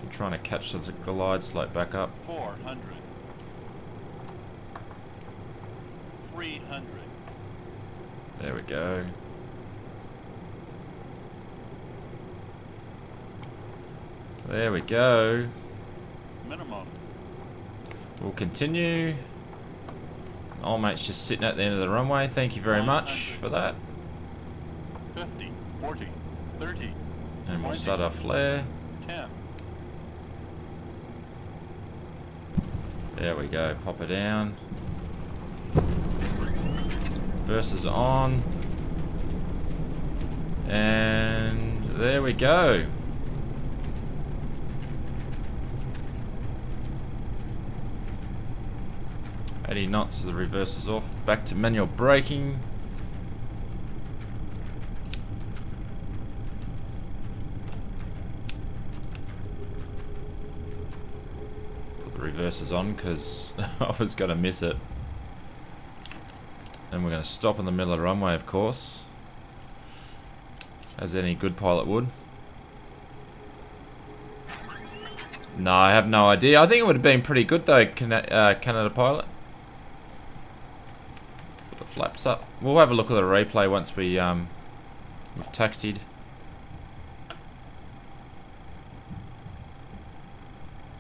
Trying to catch the glide slope back up. 400. 300. There we go. There we go. Minimum. We'll continue. Old mate's just sitting at the end of the runway. Thank you very much for that. 50, 40, 30. And we'll start our flare. 10. There we go, pop it down. Versus on. And there we go. $80 knots, so the reverse is off. Back to manual braking. Reverse is on because I was going to miss it. And we're going to stop in the middle of the runway, of course, as any good pilot would. No, I have no idea. I think it would have been pretty good though, Canada pilot. Put the flaps up. We'll have a look at the replay once we've taxied.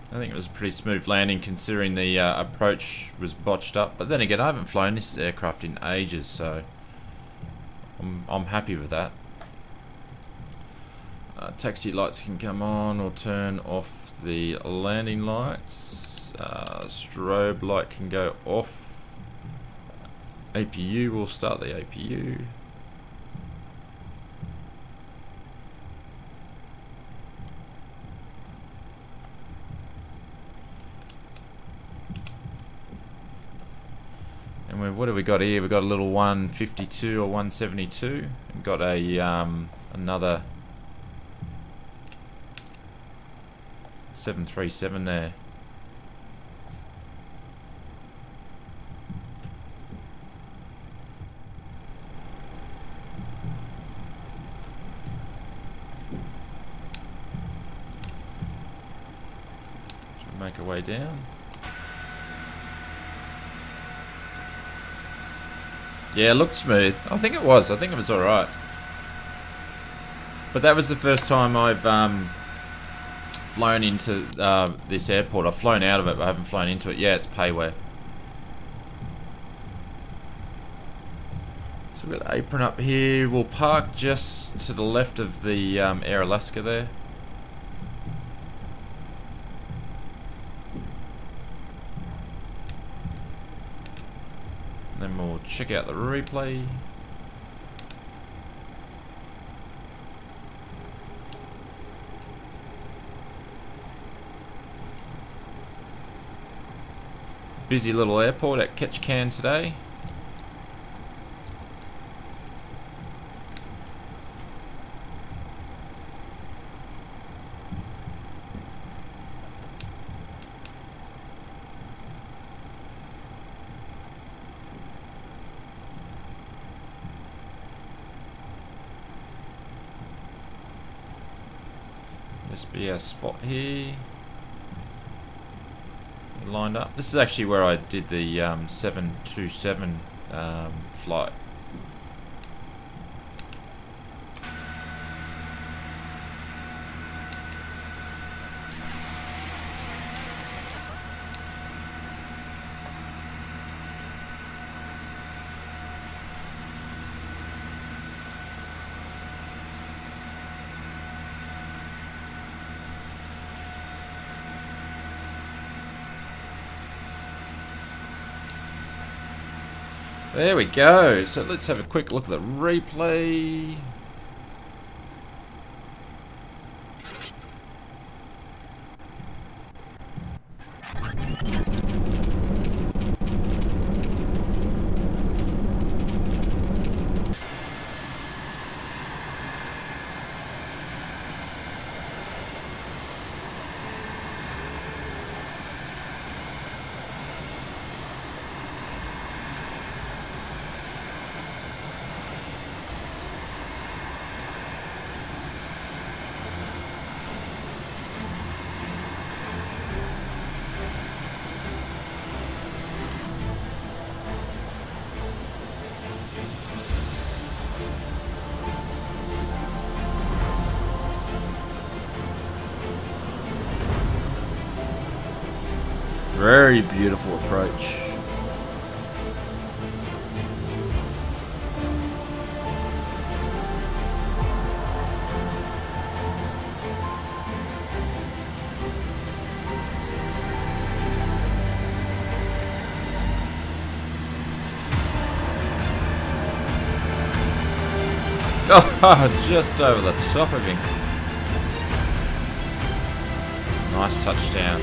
I think it was a pretty smooth landing considering the approach was botched up. But then again, I haven't flown this aircraft in ages, so I'm happy with that. Taxi lights can come on or turn off the landing lights. Strobe light can go off. APU, we'll start the APU. And what have we got here? We've got a little 152 or 172. We've got a another 737 there. Should make our way down. Yeah, it looked smooth. I think it was. I think it was alright. But that was the first time I've flown into this airport. I've flown out of it, but I haven't flown into it. Yeah, it's payware. So we've got the apron up here. We'll park just to the left of the Air Alaska there. Then we'll check out the replay. Busy little airport at Ketchikan today. This be our spot here. Lined up. This is actually where I did the 727 flight. There we go. So let's have a quick look at the replay. Very beautiful approach. Oh, just over the top of him. Nice touchdown.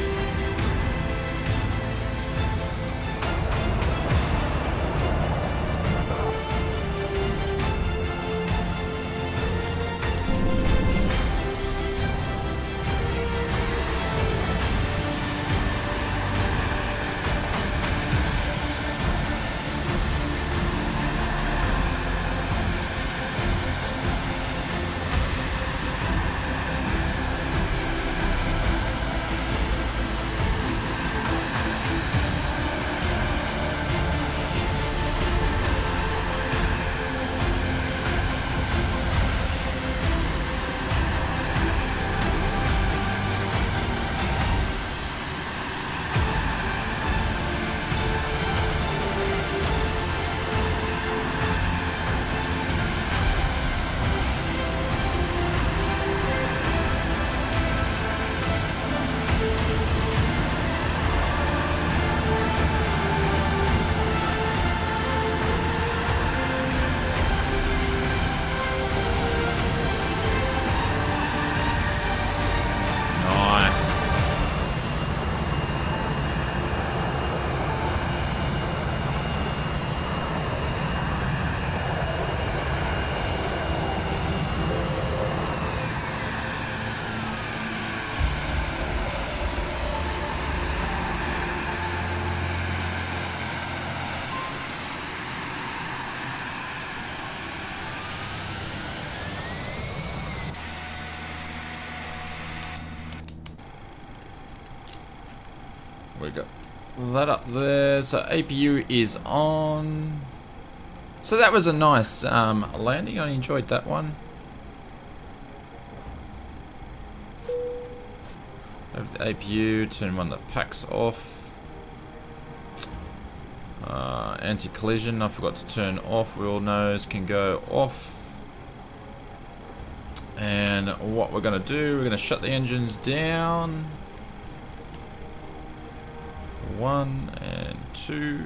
We got that up there. So APU is on. So that was a nice landing. I enjoyed that one. Over the APU, turn one of the packs off. Anti-collision, I forgot to turn off. Wheel nose can go off. And what we're going to do, we're going to shut the engines down. 1 and 2.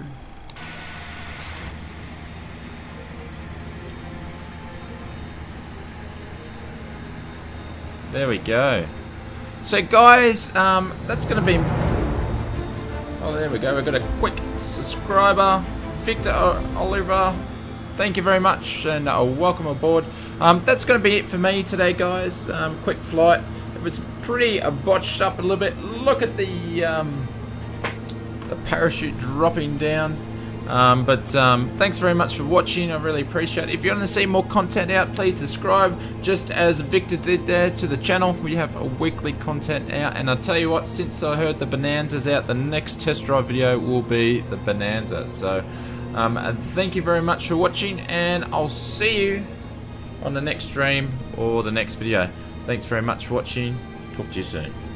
There we go. So guys, that's going to be... Oh, there we go. We've got a quick subscriber, Victor Oliver. Thank you very much and welcome aboard. That's going to be it for me today, guys. Quick flight. It was pretty botched up a little bit. Look at the parachute dropping down. Thanks very much for watching. I really appreciate it. If you want to see more content out, please subscribe, just as Victor did there, to the channel. We have a weekly content out, and I'll tell you what, since I heard the Bonanza's out, the next test drive video will be the Bonanza. So And thank you very much for watching, and I'll see you on the next stream or the next video. Thanks very much for watching. Talk to you soon.